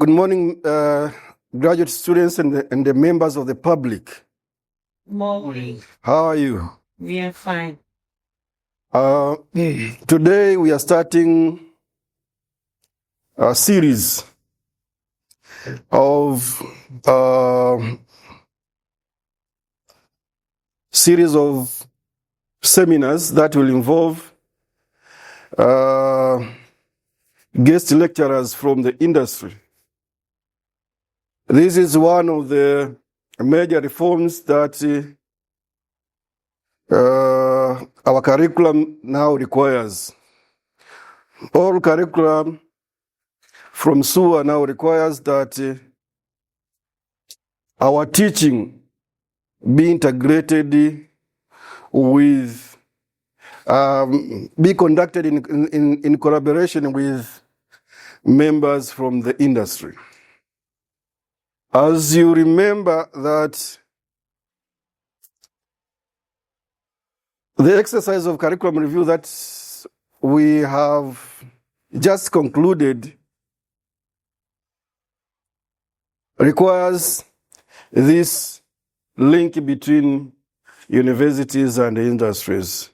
Good morning, graduate students and the members of the public. Morning. How are you? We are fine. Today we are starting a series of seminars that will involve guest lecturers from the industry. This is one of the major reforms that our curriculum now requires. All curriculum from SUA now requires that our teaching be integrated with, be conducted in collaboration with members from the industry. As you remember that the exercise of curriculum review that we have just concluded requires this link between universities and industries.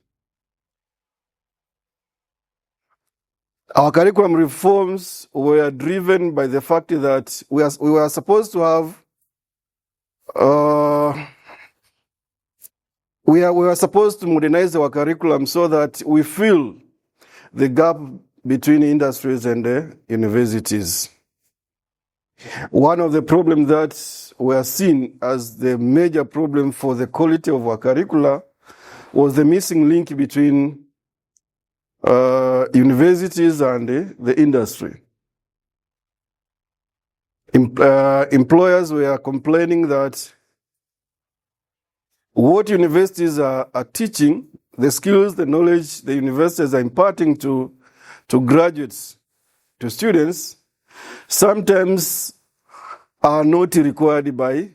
Our curriculum reforms were driven by the fact that we were supposed to have we were supposed to modernize our curriculum so that we fill the gap between industries and the universities. One of the problems that were seen as the major problem for the quality of our curricula was the missing link between universities and the industry. Employers were complaining that what universities are teaching, the skills, the knowledge the universities are imparting to graduates, to students, sometimes are not required by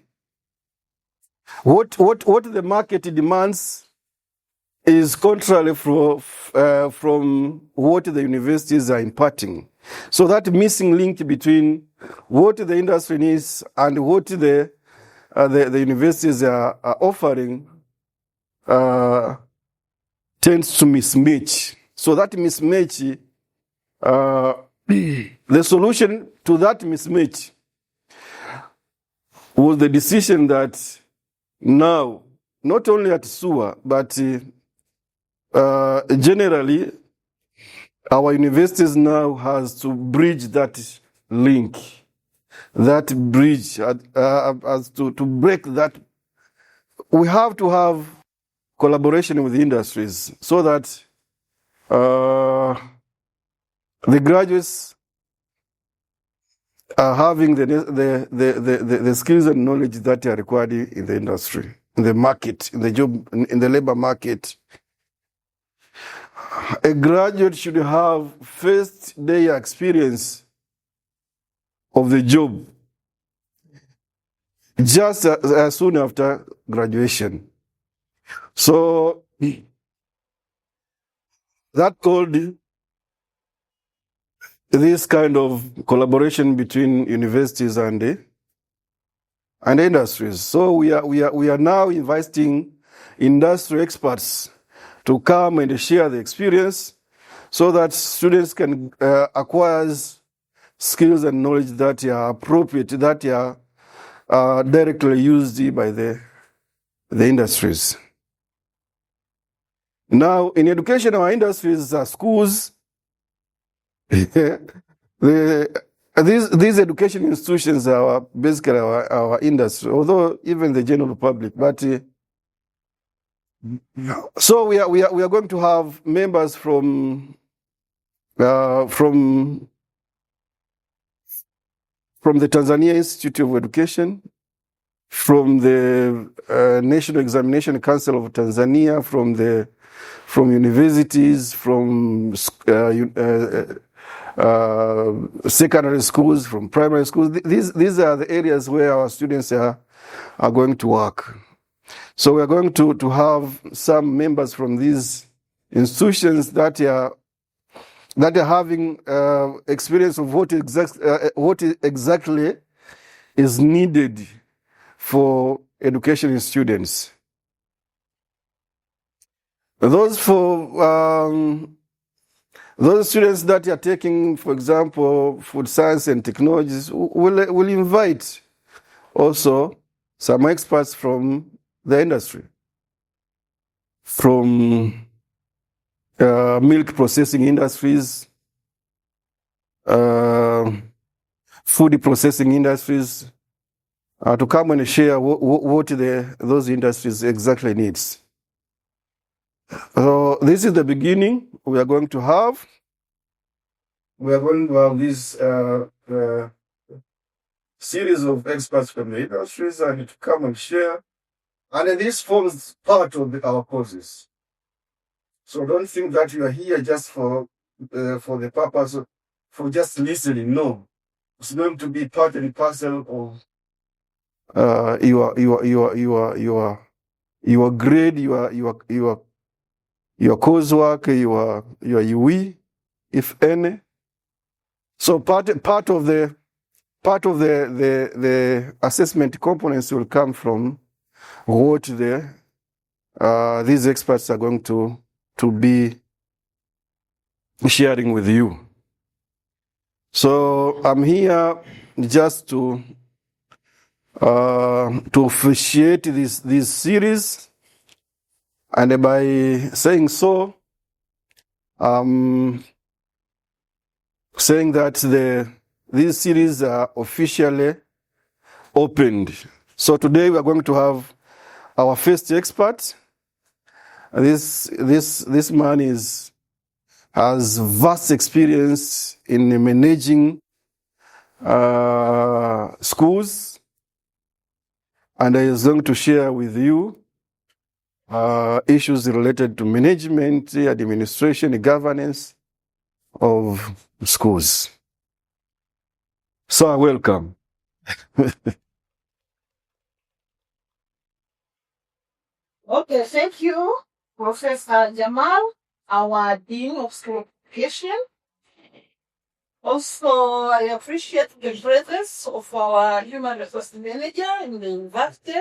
what the market demands is contrary from what the universities are imparting. So that missing link between what the industry needs and what the universities are offering tends to mismatch. So that mismatch, the solution to that mismatch was the decision that now, not only at SUA, but generally, our universities now has to bridge that link, that bridge, as to break that. We have to have collaboration with the industries so that the graduates are having the skills and knowledge that are required in the industry, in the market, in the job, in the labor market. A graduate should have first day experience of the job just as soon after graduation. So that called this kind of collaboration between universities and industries. So we are now inviting industry experts to come and share the experience so that students can acquire skills and knowledge that are appropriate, that are directly used by the industries. Now, in education, our industries are schools. These education institutions are basically our industry, although even the general public. But so we are going to have members from the Tanzania Institute of Education, from the National Examination Council of Tanzania, from universities, from secondary schools, from primary schools. These are the areas where our students are going to work. So we are going to have some members from these institutions that are that are having experience of what exactly is needed for education in students. Those students that are taking, for example, food science and technologies, will invite also some experts from the industry, from milk processing industries, food processing industries, to come and share what those industries exactly needs. So this is the beginning. We are going to have this series of experts from the industries and to come and share. And this forms part of our courses. So don't think that you are here just for the purpose for just listening. No, it's going to be part and parcel of your grade, your coursework, your UE, if any. So part of the assessment components will come from what these experts are going to be sharing with you. So I'm here just to officiate this series, and by saying so, saying that these series are officially opened. So today we are going to have our first expert. This man has vast experience in managing schools, and he is going to share with you issues related to management, administration, governance of schools. So I welcome. Okay, thank you, Professor Jamal, our Dean of School Education. Also, I appreciate the presence of our human resource manager in the university,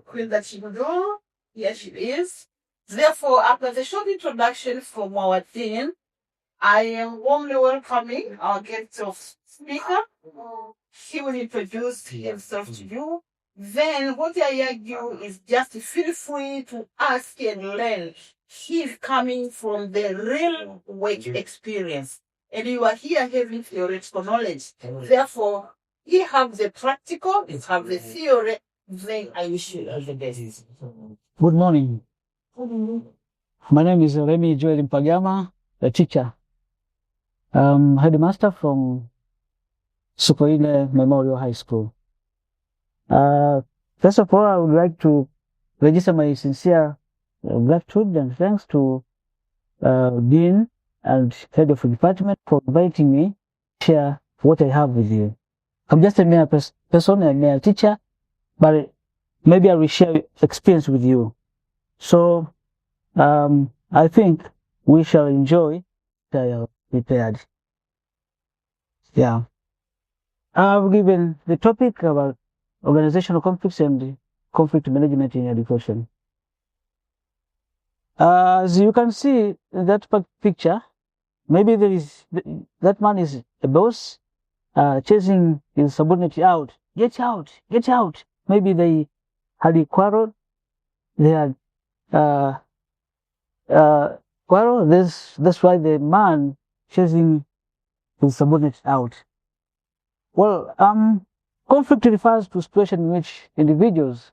Queen Chibudu. Here she is. Therefore, after the short introduction from our dean, I am warmly welcoming our guest of speaker. He will introduce himself to you. Then what I argue is just feel free to ask and learn. He's coming from the real work experience, and you are here having theoretical knowledge. Therefore, you have the practical, you have the theory. Then I wish you all the best. Good morning. My name is Remmy Mpagama, a teacher. Headmaster from Sokoine Memorial High School. First of all, I would like to register my sincere gratitude and thanks to Dean and Head of the Department for inviting me to share what I have with you. I'm just a mere person, a mere teacher, but maybe I will share experience with you. So I think we shall enjoy the prepared. Yeah. I've given the topic about organizational conflicts and conflict management in education. As you can see in that picture, maybe that man is a boss chasing his subordinate out. Get out, get out. Maybe they had a quarrel. They had quarrel. That's why the man chasing his subordinate out. Well, conflict refers to a situation in which individuals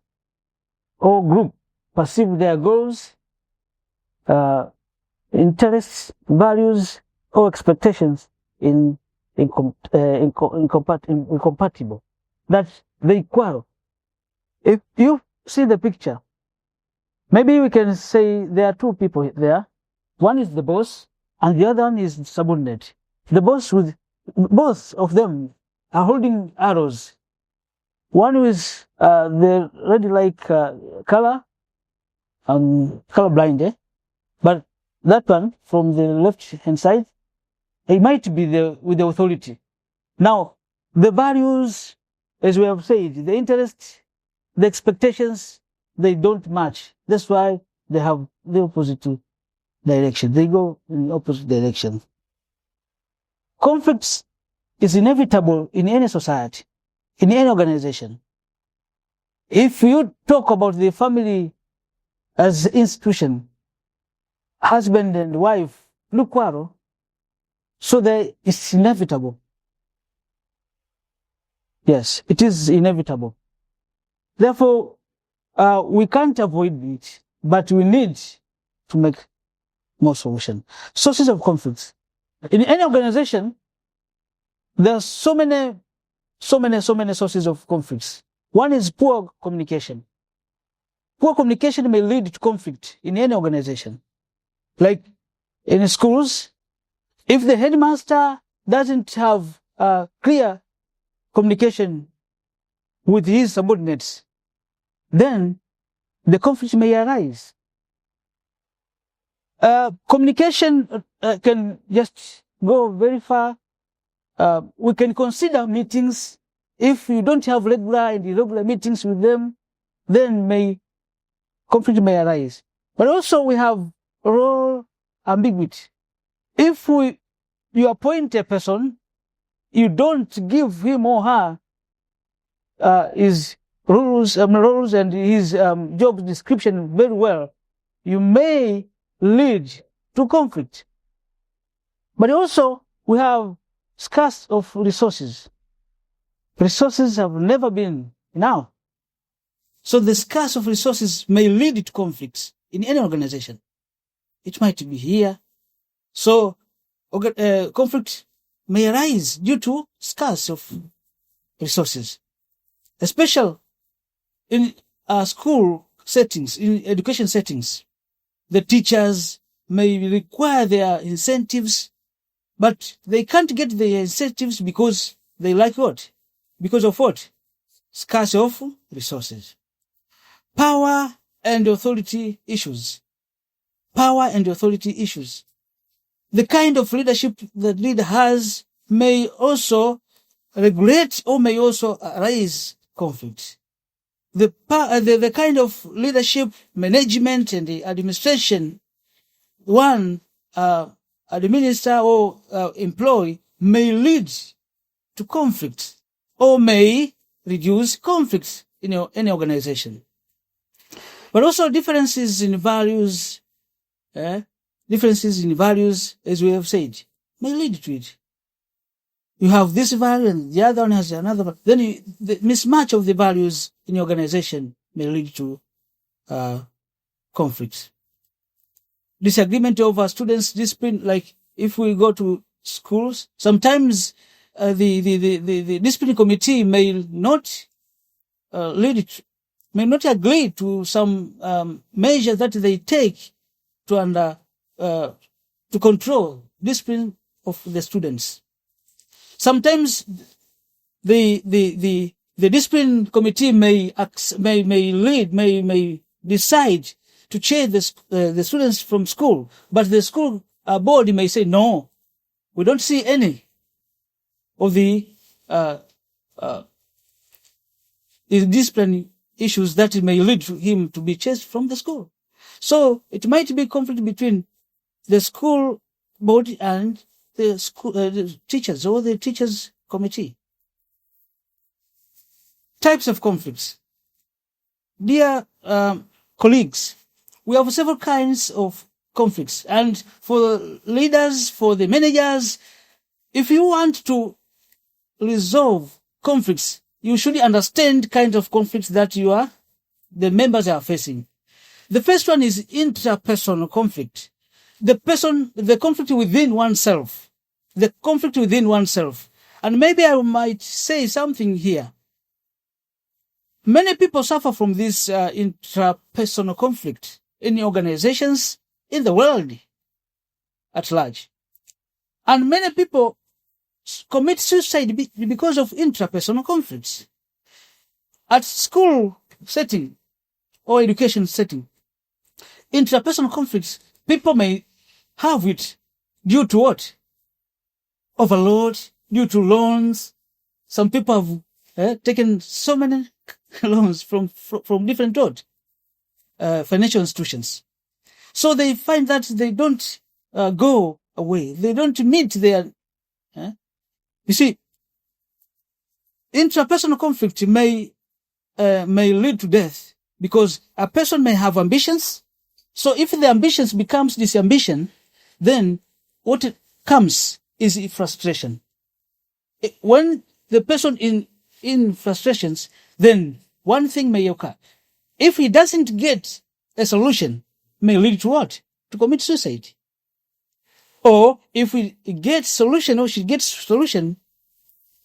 or group perceive their goals, interests, values, or expectations incompatible. That they quarrel. If you see the picture, maybe we can say there are two people there. One is the boss, and the other one is subordinate. The boss with both of them are holding arrows. One is the red-like color, colorblind, but that one from the left-hand side, it might be with the authority. Now, the values, as we have said, the interest, the expectations, they don't match. That's why they have the opposite direction. They go in the opposite direction. Conflicts is inevitable in any society, in any organization. If you talk about the family as institution, husband and wife, look quarrel, so it's inevitable. Yes, it is inevitable. Therefore, we can't avoid it, but we need to make more solution. Sources of conflicts. In any organization, there are so many sources of conflicts. One is poor communication. Poor communication may lead to conflict in any organization. Like in schools, if the headmaster doesn't have clear communication with his subordinates, then the conflict may arise. Communication can just go very far. We can consider meetings. If you don't have regular and irregular meetings with them, then conflict may arise. But also we have role ambiguity. If you appoint a person, you don't give him or her his roles and his job description very well, you may lead to conflict. But also we have scarce of resources. Resources have never been enough. So the scarce of resources may lead to conflicts in any organization. It might be here. So conflict may arise due to scarce of resources, especially in school settings, in education settings. The teachers may require their incentives, but they can't get the incentives because they like what? Because of what? Scarce of resources. Power and authority issues. Power and authority issues. The kind of leadership the leader has may also regulate or may also arise conflict. The kind of leadership, management, and the administration one administer or employ may lead to conflict or may reduce conflicts in any organization. But also differences in values, as we have said, may lead to it. You have this value and the other one has another value. Then the mismatch of the values in your organization may lead to conflicts. Disagreement over students' discipline, like if we go to schools, sometimes the discipline committee may not agree to some measures that they take to control discipline of the students. Sometimes the discipline committee may decide to change the students from school, but the school board may say no. We don't see any of the discipline issues that may lead to him to be chased from the school. So it might be conflict between the school board and the school the teachers or the teachers committee. Types of conflicts. Dear colleagues, we have several kinds of conflicts, and for the leaders, for the managers, if you want to resolve conflicts, you should understand kind of conflicts that the members are facing. The first one is interpersonal conflict. The conflict within oneself. The conflict within oneself. And maybe I might say something here. Many people suffer from this intrapersonal conflict in organizations, in the world at large. And many people commit suicide because of intrapersonal conflicts. At school setting or education setting, intrapersonal conflicts, people may have it due to what? Overload, due to loans. Some people have taken so many loans from different financial institutions. So they find that they don't go away. They don't meet their... You see, intrapersonal conflict may lead to death because a person may have ambitions. So if the ambitions becomes disambition, then what comes is frustration. When the person in frustrations, then one thing may occur. If he doesn't get a solution, may lead to what? To commit suicide. Or if we get solution, or she gets solution,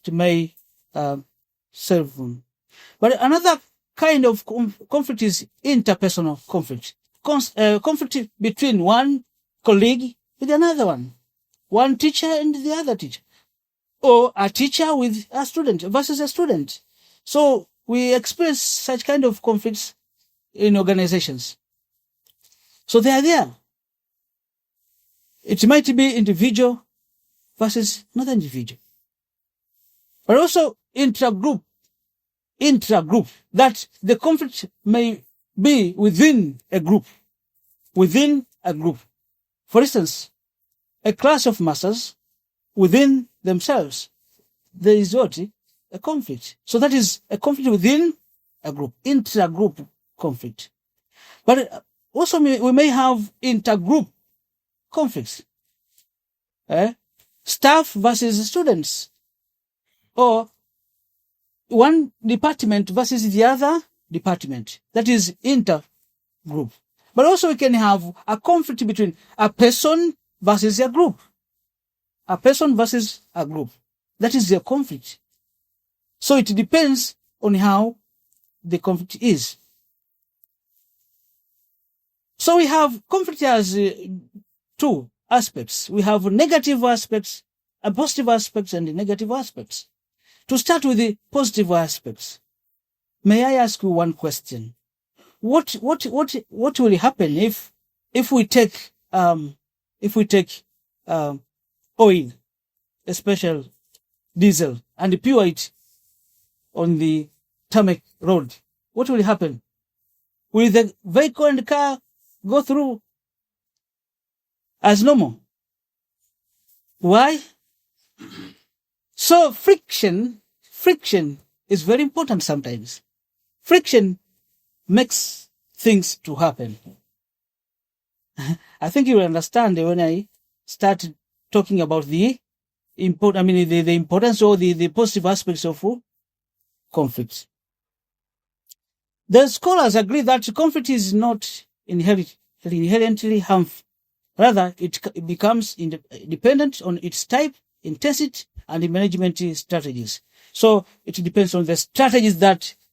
it may serve them. But another kind of conflict is interpersonal conflict. Conflict between one colleague with another one teacher and the other teacher, or a teacher with a student versus a student. So we experience such kind of conflicts in organizations. So they are there. It might be individual versus another individual. But also intragroup, that the conflict may be within a group. For instance, a class of masters within themselves, there is what? A conflict. So that is a conflict within a group, intragroup conflict. But also we may have intergroup conflicts. Staff versus students, or one department versus the other department. That is intergroup. But also we can have a conflict between a person versus a group. A person versus a group. That is the conflict. So it depends on how the conflict is. So we have conflict as two aspects. We have negative aspects, and positive aspects, and negative aspects. To start with the positive aspects, may I ask you one question? What will happen if we take oil, a special diesel, and pour it on the tarmac road? What will happen? Will the vehicle and car go through as normal? Why? So friction is very important sometimes. Friction makes things to happen. I think you will understand when I start talking about the importance or the positive aspects of conflict. The scholars agree that conflict is not inherently harmful. Rather, it becomes dependent on its type, intensity, and the management strategies. So it depends on the strategies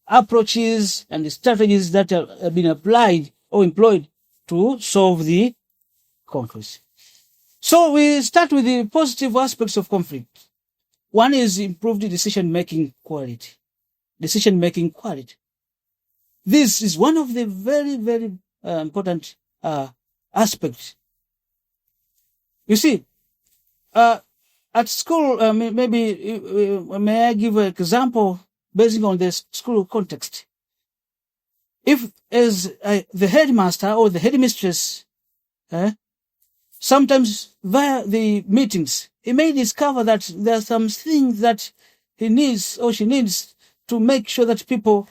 approaches and the strategies that have been applied or employed to solve the conflict. So we start with the positive aspects of conflict. One is improved decision-making quality. This is one of the very, very important aspects. You see, at school, may I give an example based on the school context? If, as the headmaster or the headmistress, sometimes via the meetings, he may discover that there are some things that he needs or she needs to make sure that people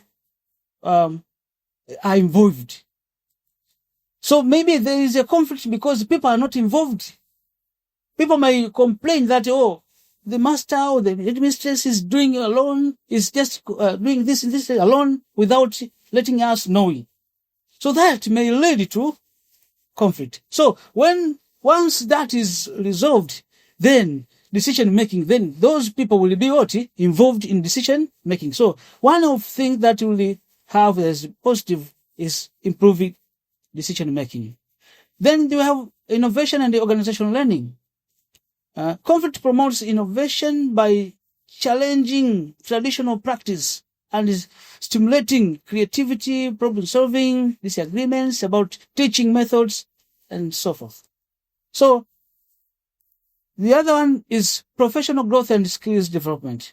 are involved. So maybe there is a conflict because people are not involved. People may complain that, the master or the headmistress is doing alone, is just doing this and this alone without letting us know it. So that may lead to conflict. So once that is resolved, then decision making, then those people will be involved in decision making. So one of the things that will have as positive is improving decision making. Then we have innovation and organizational learning. Conflict promotes innovation by challenging traditional practice and is stimulating creativity, problem solving, disagreements about teaching methods, and so forth. So the other one is professional growth and skills development.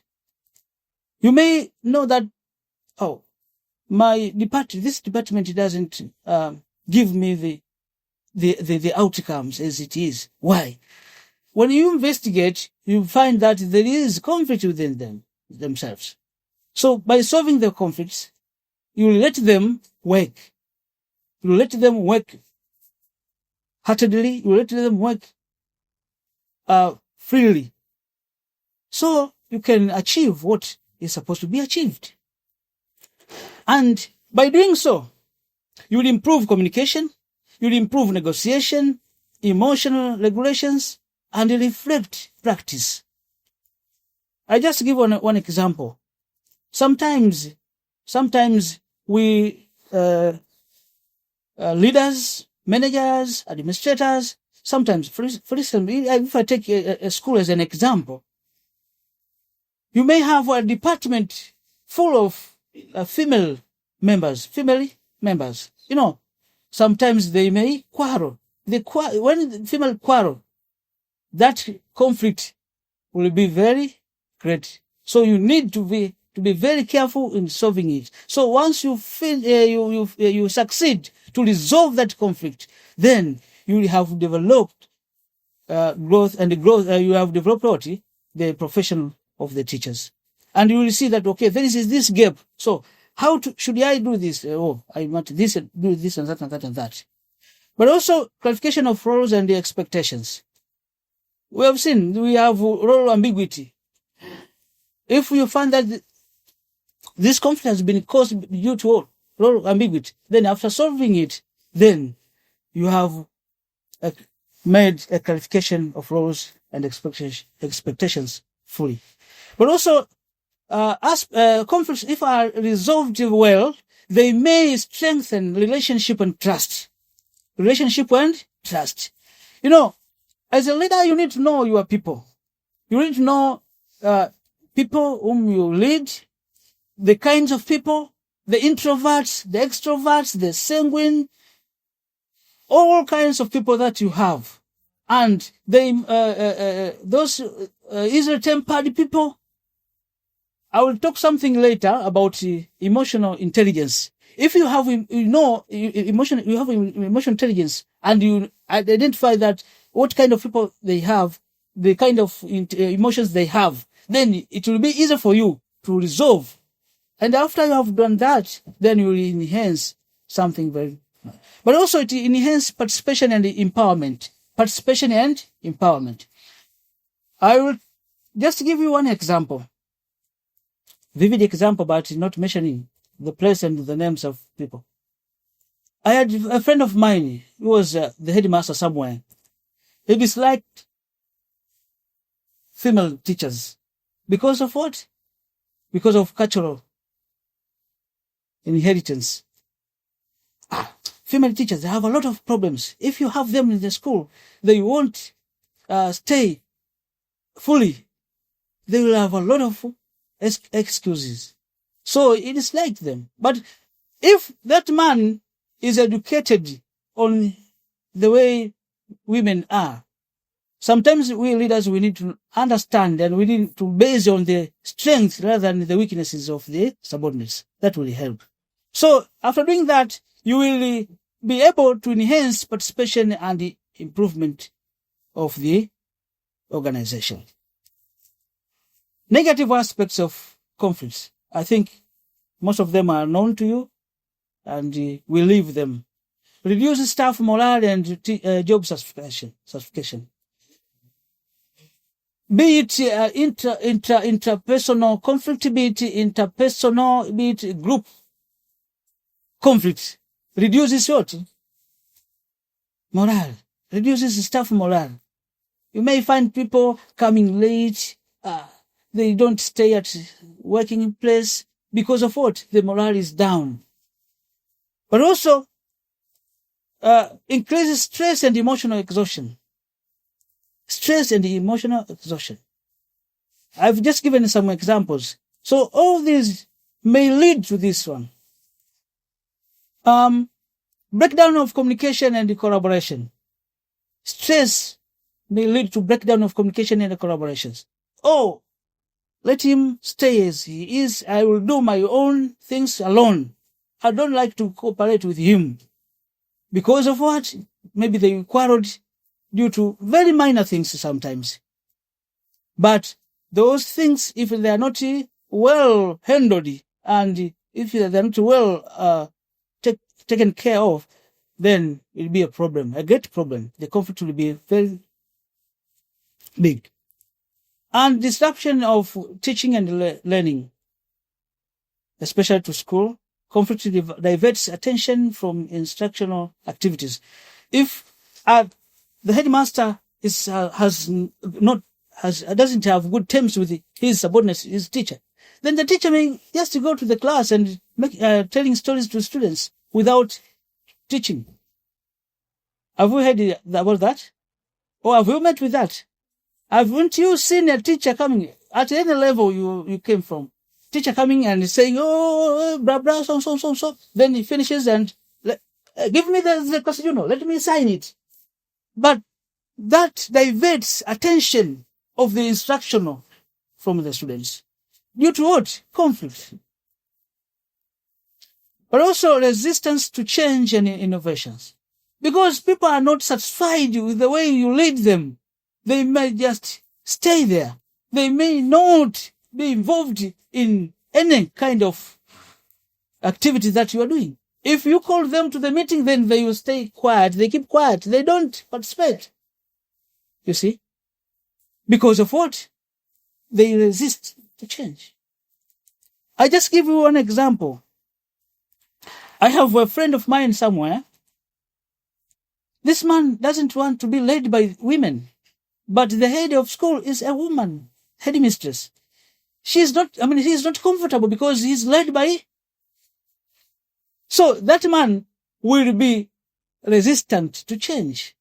You may know that, oh, this department doesn't give me the outcomes as it is. Why? When you investigate, you find that there is conflict within themselves. So by solving the conflicts, you let them work. You let them work heartedly. You let them work freely. So you can achieve what is supposed to be achieved. And by doing so, you will improve communication, you will improve negotiation, emotional regulations, and reflect practice. I just give one example. Sometimes we leaders, managers, administrators, sometimes, for instance, if I take a school as an example, you may have a department full of female members. You know, sometimes they may quarrel. When the female quarrel, that conflict will be very great. So you need to be very careful in solving it. So once you succeed to resolve that conflict, then you will have developed growth, you have developed the profession of the teachers. And you will see that, okay, there is this gap. So should I do this? I want this, do this and that and that and that. But also clarification of roles and the expectations. We have seen we have role ambiguity. If you find that this conflict has been caused due to role ambiguity, then after solving it, then you have made a clarification of roles and expectations fully. But also, conflicts, if are resolved well, they may strengthen relationship and trust. You know, as a leader, you need to know your people. You need to know people whom you lead, the kinds of people, the introverts, the extroverts, the sanguine, all kinds of people that you have. And those easily-tempered people. I will talk something later about emotional intelligence. If you have, emotional intelligence, and you identify that what kind of people they have, the kind of emotions they have, then it will be easier for you to resolve. And after you have done that, then you will enhance something very. But also it enhances participation and empowerment. I will just give you one example. Vivid example, but not mentioning the place and the names of people. I had a friend of mine who was the headmaster somewhere. He disliked female teachers. Because of what? Because of cultural inheritance. Female teachers, they have a lot of problems. If you have them in the school, they won't stay fully. They will have a lot of excuses. So he disliked them. But if that man is educated on the way women are, sometimes we leaders, we need to understand and we need to base on the strengths rather than the weaknesses of the subordinates. That will help. So after doing that, you will be able to enhance participation and the improvement of the organization. Negative aspects of conflicts. I think most of them are known to you, and we leave them. Reduce staff morale and job satisfaction. Be it interpersonal conflict, be it interpersonal, be it group conflict. Reduces what? Morale. Reduces staff morale. You may find people coming late. They don't stay at working place because of what? The morale is down. But also, increases stress and emotional exhaustion. I've just given some examples. So all these may lead to this one. Breakdown of communication and collaboration. Stress may lead to breakdown of communication and collaborations. Oh, let him stay as he is. I will do my own things alone. I don't like to cooperate with him. Because of what? Maybe they quarreled due to very minor things sometimes. But those things, if they are not well handled and if they are not well taken care of, then it will be a problem, a great problem. The conflict will be very big. And disruption of teaching and learning, especially to school. Conflict diverts attention from instructional activities. If the headmaster doesn't have good terms with his subordinates, his teacher, then the teacher may just go to the class and make telling stories to students without teaching. Have you heard about that? Or have you met with that? Haven't you seen a teacher coming at any level you came from? Teacher coming and saying, oh, blah, blah, so. Then he finishes and give me the question, let me sign it. But that diverts attention of the instructional from the students. Due to what? Conflict. But also resistance to change and innovations. Because people are not satisfied with the way you lead them. They may just stay there. They may not be involved in any kind of activity that you are doing. If you call them to the meeting, then they will stay quiet. They keep quiet. They don't participate. You see? Because of what? They resist to change. I just give you one example. I have a friend of mine somewhere. This man doesn't want to be led by women. But the head of school is a woman, headmistress. He's not comfortable because he's led by. So that man will be resistant to change.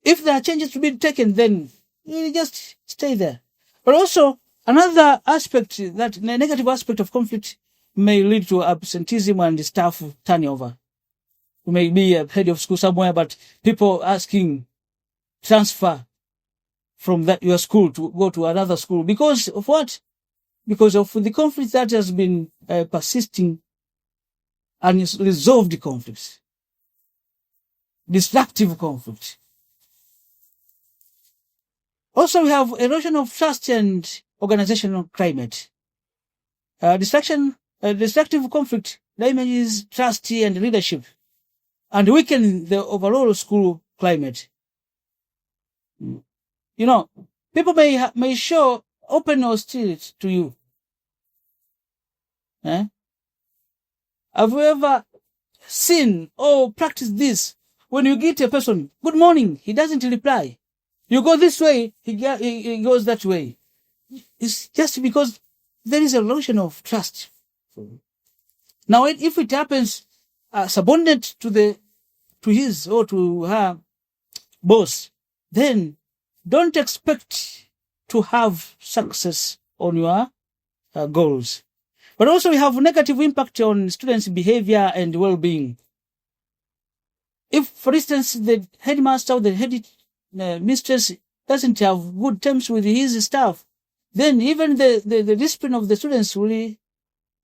If there are changes to be taken, then he'll just stay there. But also, another aspect, that the negative aspect of conflict may lead to absenteeism and staff turnover. You may be a head of school somewhere, but people asking transfer from your school to go to another school. Because of what? Because of the conflict that has been persisting and resolved conflicts. Destructive conflict. Also, we have erosion of trust and organizational climate. Destructive conflict damages trust and leadership and weaken the overall school climate. You know, people may show open hostility to you. Have you ever seen or practiced this? When you greet a person, good morning, he doesn't reply. You go this way, he goes that way. It's just because there is a erosion of trust. Now, if it happens subordinate to his or to her boss, then don't expect to have success on your goals. But also we have negative impact on students' behavior and well-being. If, for instance, the headmaster or the headmistress doesn't have good terms with his staff, then even the discipline of the students will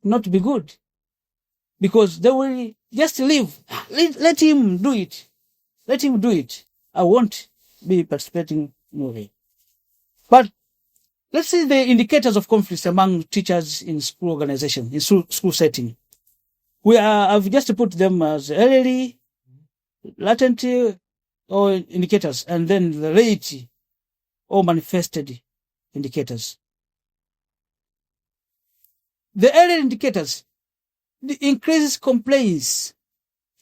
not be good. Because they will just leave. Let him do it. Let him do it. I won't be participating in a way. But let's see the indicators of conflicts among teachers in school organization, in school setting. I've just put them as early, latent, or indicators, and then the late or manifested indicators. The early indicators, the increases complaints.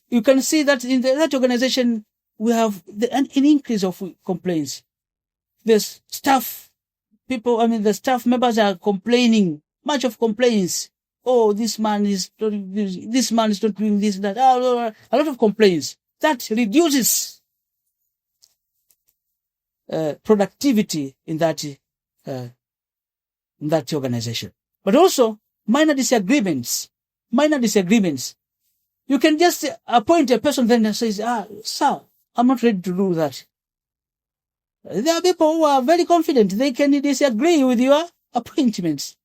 You can see that in that organization, we have an increase of complaints. The staff members are complaining, much of complaints. Oh, this man is not doing this, that. A lot of complaints. That reduces productivity in that organization. But also, minor disagreements. You can just appoint a person then and says, sir, I'm not ready to do that. There are people who are very confident. They can disagree with your appointments.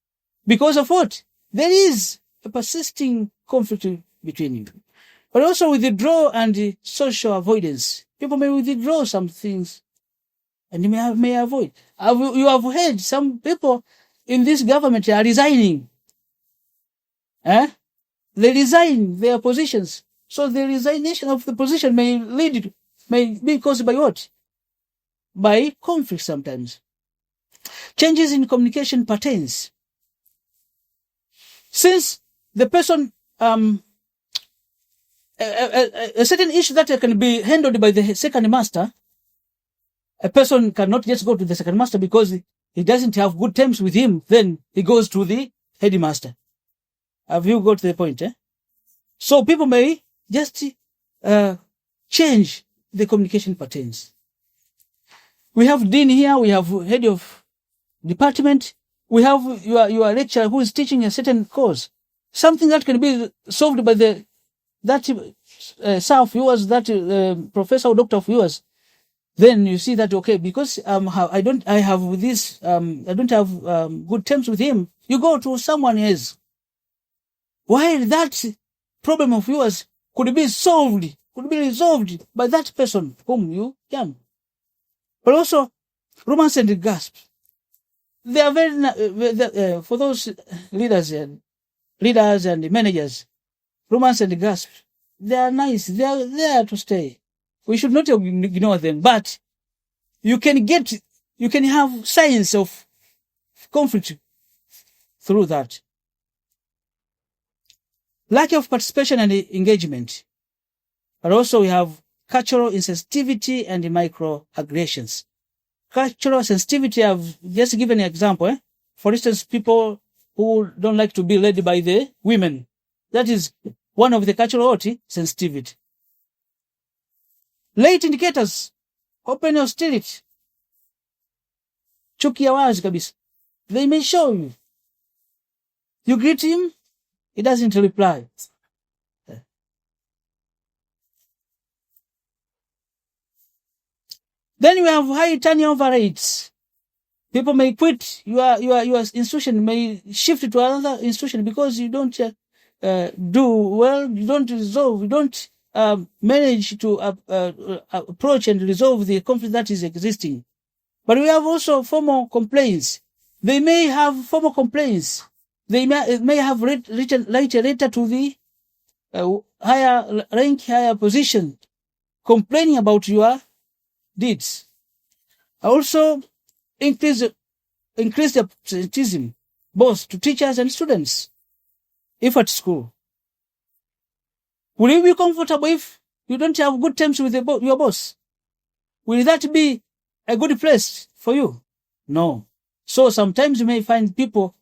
Because of what? There is a persisting conflict between you. But also withdraw and social avoidance. People may withdraw some things and you may avoid. You have heard some people in this government are resigning. They resign their positions. So the resignation of the position may be caused by what? By conflict sometimes. Changes in communication patterns. Since the person, a certain issue that can be handled by the second master, a person cannot just go to the second master because he doesn't have good terms with him, then he goes to the headmaster. Have you got the point? So people may just change the communication patterns. We have dean here, we have head of department, we have your lecturer who is teaching a certain course. Something that can be solved by that sir of yours, that professor or doctor of yours. Then you see that, okay, because I don't have good terms with him, you go to someone else. While that problem of yours could be resolved by that person whom you can. But also, romance and gasp. They are very, for those leaders and managers, romance and gasp, they are nice. They are there to stay. We should not ignore them, but you can have signs of conflict through that. Lack of participation and engagement. But also we have cultural insensitivity and microaggressions. Cultural sensitivity, I've just given an example. For instance, people who don't like to be led by the women. That is one of the cultural sensitivity. Late indicators, open hostility. Chuki ya wazi kabisa. They may show you. You greet him, he doesn't reply. Then you have high turnover rates. People may quit your institution, may shift to another institution because you don't do well, you don't resolve, you don't manage to approach and resolve the conflict that is existing. But we have also formal complaints. They may have formal complaints. They may have written a letter to the higher rank, higher position, complaining about your deeds. Also, increase the absenteeism, both to teachers and students, if at school. Will you be comfortable if you don't have good terms with your boss? Will that be a good place for you? No. So sometimes you may find people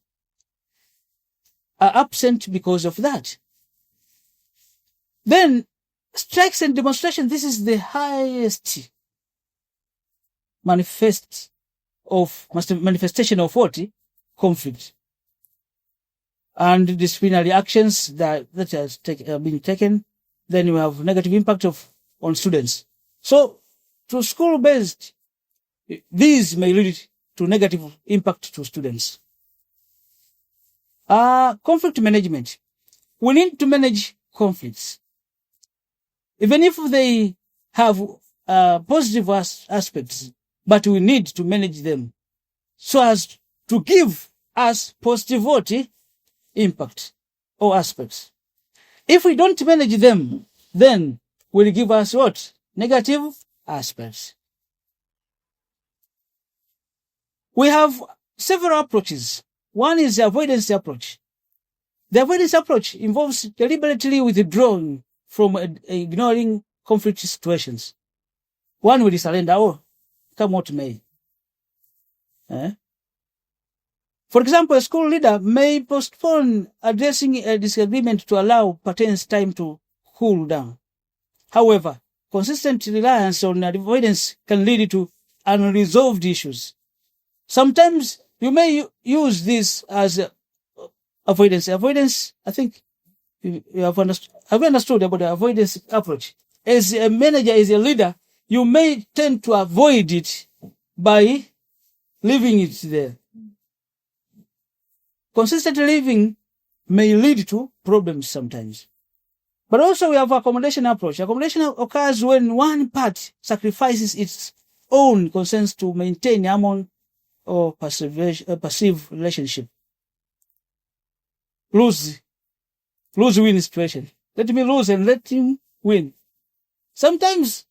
are absent because of that. Then, strikes and demonstration, this is the highest manifestation of what? Conflict. And disciplinary actions that have been taken, then you have negative impact on students. So, to school-based, these may lead to negative impact to students. Conflict management. We need to manage conflicts. Even if they have positive aspects, but we need to manage them so as to give us positive impact or aspects. If we don't manage them, then will give us what? Negative aspects. We have several approaches. One is the avoidance approach. The avoidance approach involves deliberately withdrawing from ignoring conflict situations. One will surrender, come what may. For example, a school leader may postpone addressing a disagreement to allow participants time to cool down. However, consistent reliance on avoidance can lead to unresolved issues. Sometimes you may use this as avoidance. Avoidance, I think you have understood about the avoidance approach. As a manager, as a leader, you may tend to avoid it by leaving it there. Consistent living may lead to problems sometimes. But also we have accommodation approach. Accommodation occurs when one part sacrifices its own concerns to maintain harmony or passive relationship. Lose-win situation. Let me lose and let him win. Sometimes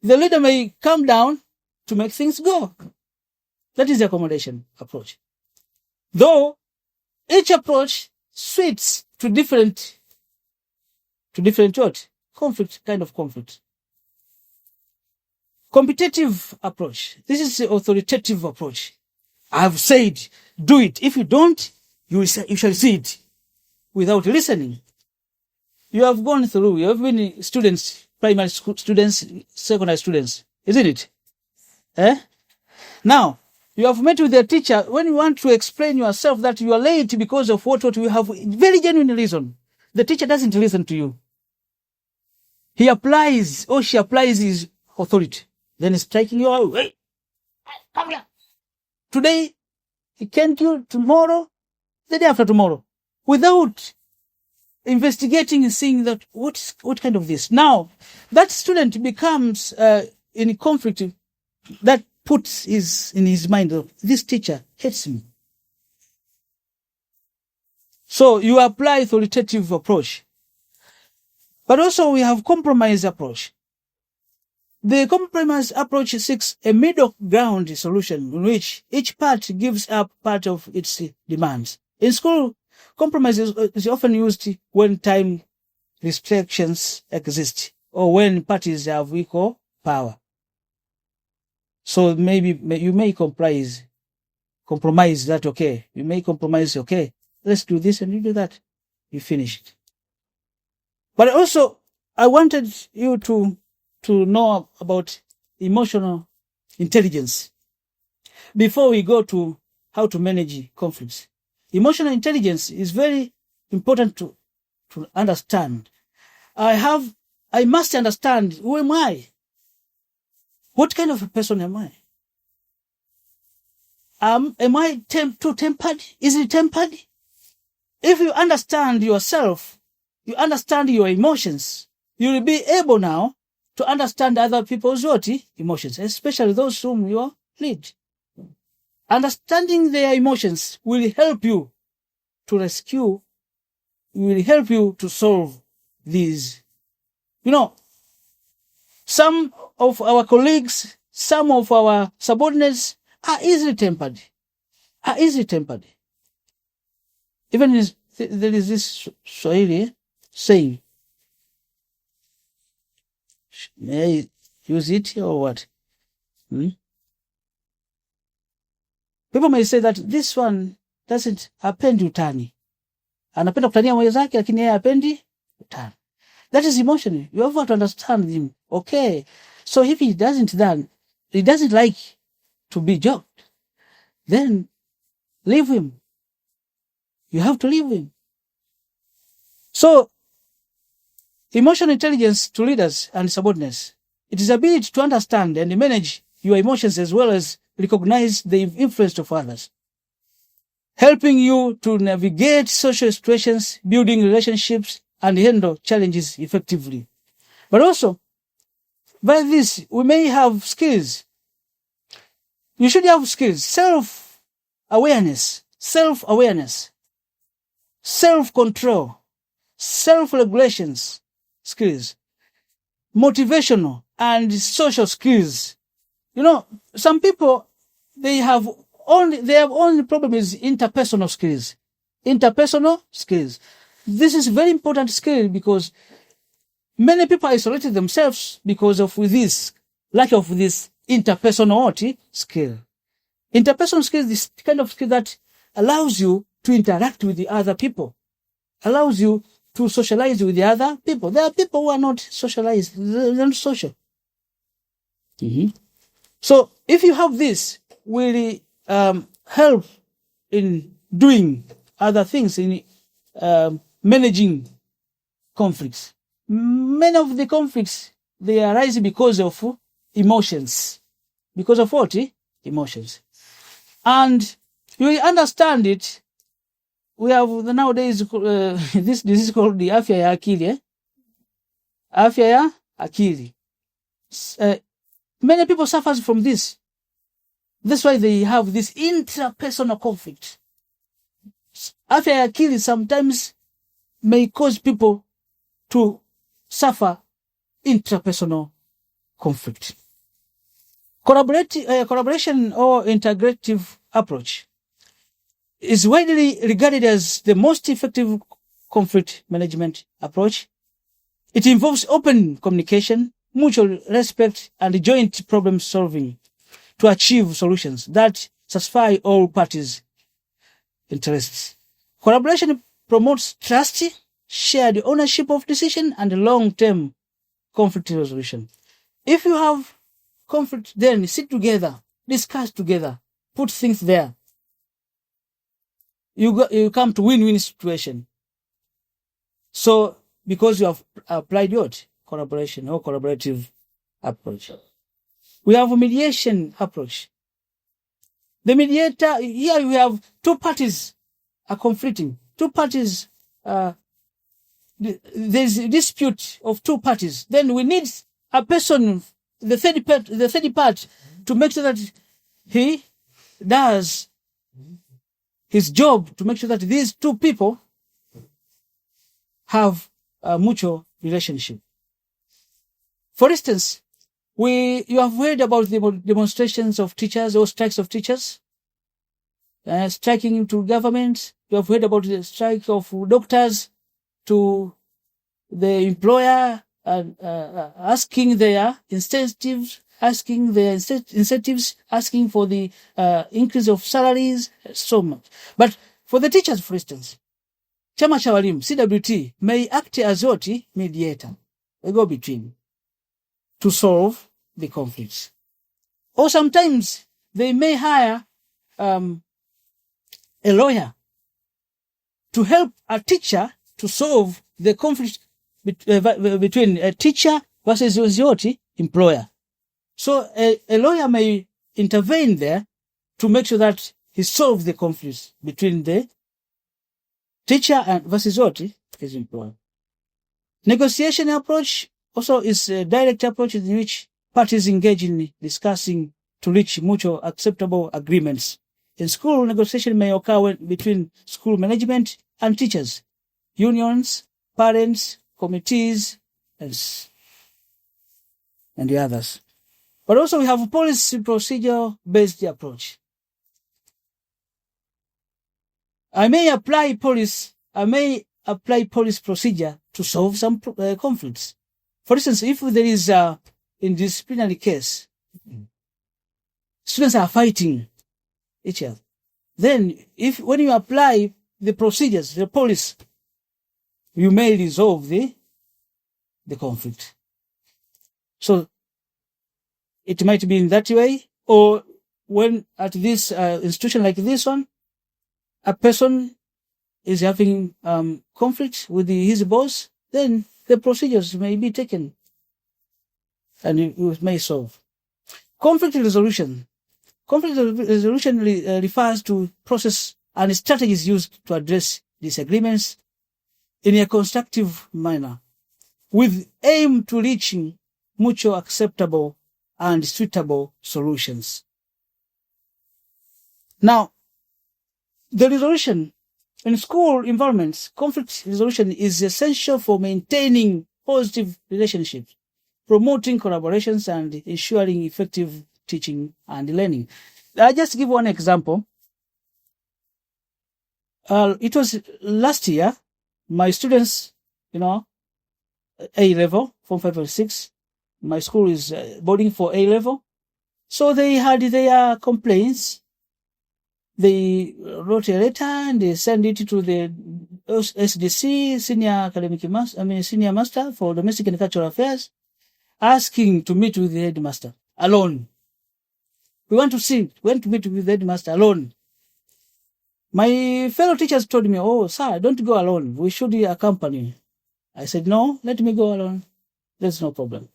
the leader may come down to make things go. That is the accommodation approach. Though each approach suits to different what? Kind of conflict. Competitive approach. This is the authoritative approach. I have said, do it. If you don't, you shall see it. Without listening. You have gone through, you have been students, primary school students, secondary students, isn't it? Now, you have met with a teacher. When you want to explain yourself that you are late because of what you have very genuine reason, the teacher doesn't listen to you. He applies or she applies his authority. Then striking you out. Hey, come here. Today, he can't you tomorrow, the day after tomorrow. Without investigating and seeing that what kind of this. Now, that student becomes in conflict that puts in his mind that this teacher hates me. So you apply authoritative approach. But also we have compromise approach. The compromise approach seeks a middle ground solution in which each part gives up part of its demands. In school, compromise is often used when time restrictions exist or when parties have equal power. So maybe you may compromise that, okay. You may compromise, okay, let's do this and you do that. You finished. But also, I wanted you to know about emotional intelligence before we go to how to manage conflicts. Emotional intelligence is very important to understand. I must understand, who am I? What kind of a person am I? Am I too tempered? Is it tempered? If you understand yourself, you understand your emotions, you will be able now to understand other people's emotions, especially those whom you lead. Understanding their emotions will help you to rescue, will help you to solve these. Some of our colleagues, some of our subordinates are easily tempered. Even there is this Swahili saying, may I use it or what? People may say that this one doesn't hapendi utani. Anapenda kutania mwenzake lakini yeye hapendi utani. That is emotional. You have to understand him. Okay. So if he doesn't like to be joked, then leave him. You have to leave him. So, emotional intelligence to leaders and subordinates. It is ability to understand and manage your emotions as well as recognize the influence of others. Helping you to navigate social situations, building relationships, and handle challenges effectively. But also, by this, we may have skills. You should have skills. Self-awareness, self-control, self-regulations skills, motivational and social skills. Some people, they have only problem is interpersonal skills. This is very important skill because many people isolated themselves because of this lack of this interpersonal skill. Interpersonal skill is this kind of skill that allows you to interact with the other people, allows you to socialize with the other people. There are people who are not socialized, they're not social. So if you have this, will help in doing other things, in managing conflicts. Many of the conflicts, they arise because of emotions. because of what? Emotions. And you understand it. We have nowadays this disease called the afya ya akili. Afya ya akili. Many people suffer from this. That's why they have this intrapersonal conflict. Afya ya akili sometimes may cause people to suffer intrapersonal conflict. Collaboration or integrative approach is widely regarded as the most effective conflict management approach. It involves open communication, mutual respect, and joint problem solving to achieve solutions that satisfy all parties' interests. Collaboration promotes trust, shared ownership of decision, and long-term conflict resolution. If you have conflict, then sit together, discuss together, put things there. You come to win-win situation. So, because you have applied what? Collaboration or collaborative approach. We have a mediation approach. The mediator, here we have two parties are conflicting. Two parties, there's a dispute of two parties. Then we need a person, the third part, to make sure that he does his job to make sure that these two people have a mutual relationship. For instance, you have heard about the demonstrations of teachers or strikes of teachers, striking to government. You have heard about the strike of doctors to the employer, asking their incentives, asking for the increase of salaries, so much. But for the teachers, for instance, Chama cha Walimu, CWT, may act as what? Mediator, a go-between, to solve the conflicts. Or sometimes they may hire a lawyer to help a teacher to solve the conflict between a teacher versus what? Employer. So a lawyer may intervene there to make sure that he solves the conflicts between the teacher and versus what? His employer. Negotiation approach also is a direct approach in which parties engage in discussing to reach mutual acceptable agreements. In school, negotiation may occur between school management and teachers, unions, parents, committees, and the others. But also we have a policy procedure-based approach. I may apply policy procedure to solve some conflicts. For instance, if there is in disciplinary case, students are fighting each other, then when you apply the procedures, the policy, you may resolve the conflict. So it might be in that way, or when at this institution like this one, a person is having conflict with his boss, then the procedures may be taken and it may solve. Conflict resolution. Conflict resolution refers to process and strategies used to address disagreements in a constructive manner with aim to reaching mutual acceptable and suitable solutions. Now, the resolution in school environments, conflict resolution is essential for maintaining positive relationships, promoting collaborations, and ensuring effective teaching and learning. I'll just give one example. It was last year, my students, A-level, Form 5 and 6, my school is boarding for A-level. So they had their complaints. They wrote a letter and they sent it to the SDC, Senior Master for Domestic and Cultural Affairs, asking to meet with the headmaster alone. We want to meet with the headmaster alone. My fellow teachers told me, "Oh, sir, don't go alone. We should accompany." I said, "No, let me go alone. There's no problem."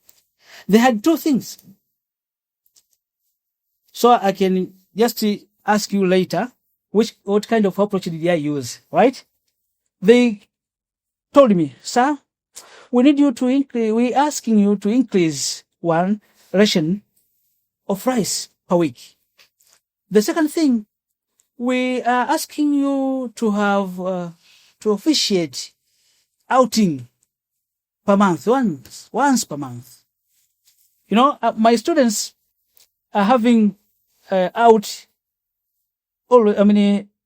They had two things. So I can just ask you later what kind of approach did I use, right? They told me, sir, we need you to increase, we're asking you to increase 1 ration of rice per week. The second thing, we are asking you to have, to officiate outing per month, once per month. My students are having out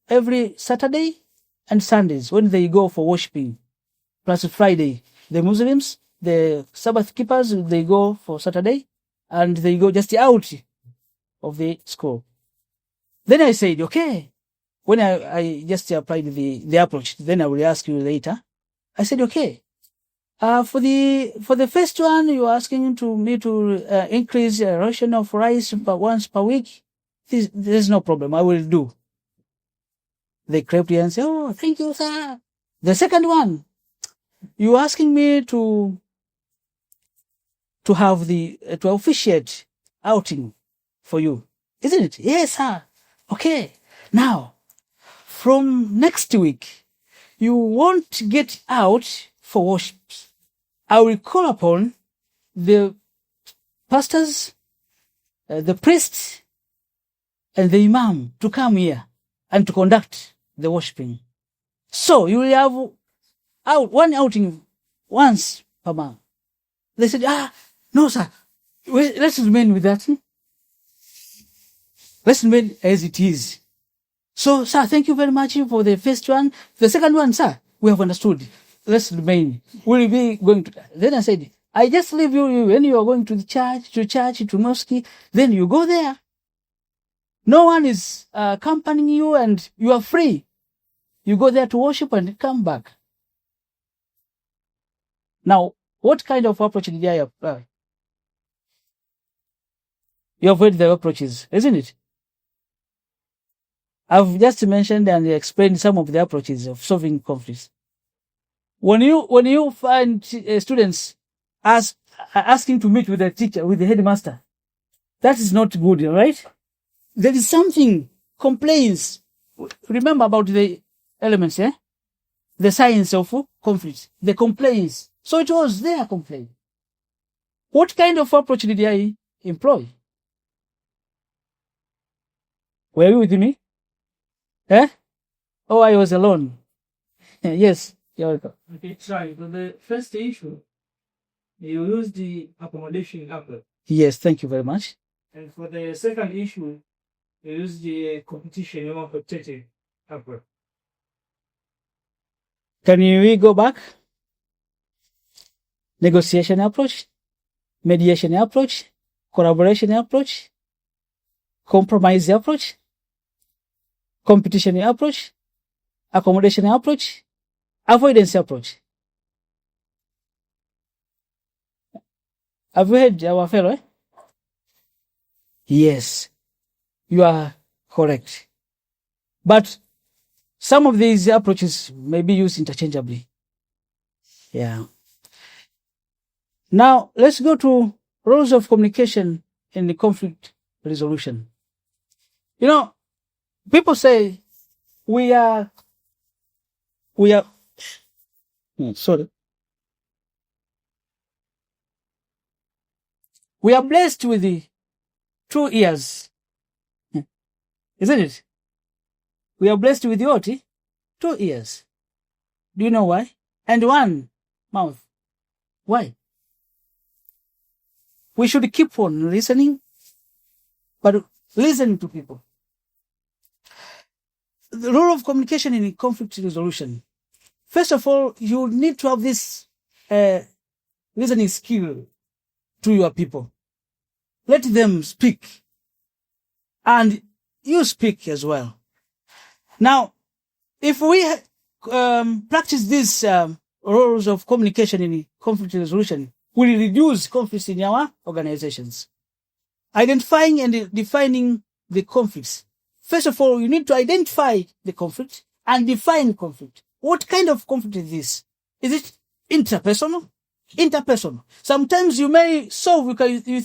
every Saturday and Sundays when they go for worshiping, plus Friday. The Muslims, the Sabbath keepers, they go for Saturday and they go just out of the school. Then I said, okay, when I just applied the approach, then I will ask you later. I said, okay, for the first one, you're asking me to increase a ration of rice once per week. There's no problem. I will do. They clapped and said, oh, thank you, sir. The second one, you're asking me to have to officiate outing for you, isn't it? Yes, sir. Okay. Now, from next week, you won't get out for worship. I will call upon the pastors, the priests, and the imam to come here and to conduct the worshiping. So you will have one outing once per month. They said, no, sir. Let's remain with that. Let's remain as it is. So, sir, thank you very much for the first one. The second one, sir, we have understood. Let's remain. We'll be going to. Then I said, I just leave you when you are going to the church, to mosque. Then you go there. No one is accompanying you, and you are free. You go there to worship and come back. Now, what kind of approach did I apply? You have heard the approaches, isn't it? I've just mentioned and explained some of the approaches of solving conflicts. When you find students asking to meet with the teacher, with the headmaster, that is not good, right? There is something, complaints. Remember about the elements, the science of conflict, the complaints. So it was their complaint. What kind of approach did I employ? Were you with me? Oh, I was alone. Yes, you're welcome. Okay, sorry. For the first issue, you use the accommodation approach. Yes, thank you very much. And for the second issue, you use the competition or competitive approach. Can we go back? Negotiation approach, mediation approach, collaboration approach, compromise approach, competition approach, accommodation approach, avoidance approach. Have you heard our fellow? Yes, you are correct. But some of these approaches may be used interchangeably. Yeah. Now, let's go to roles of communication in the conflict resolution. People say we are blessed with the 2 ears. Isn't it? We are blessed with what? 2 ears. Do you know why? And 1 mouth. Why? We should keep on listening, but listen to people. The role of communication in conflict resolution. First of all, you need to have this listening skill to your people. Let them speak, and you speak as well. Now, if we practice these roles of communication in conflict resolution, will reduce conflicts in our organizations. Identifying and defining the conflicts. First of all, you need to identify the conflict and define conflict. What kind of conflict is this? Is it intrapersonal? interpersonal. Sometimes you may solve because you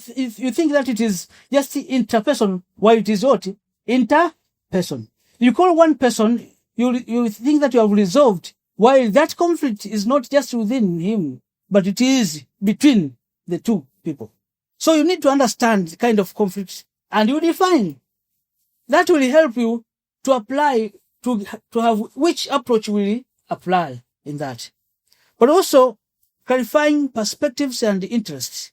think that it is just interpersonal, while it is what? Interpersonal. You call one person, you think that you have resolved, while that conflict is not just within him, but it is between the two people. So you need to understand the kind of conflict and you define. That will help you to apply, to have which approach will apply in that. But also clarifying perspectives and interests.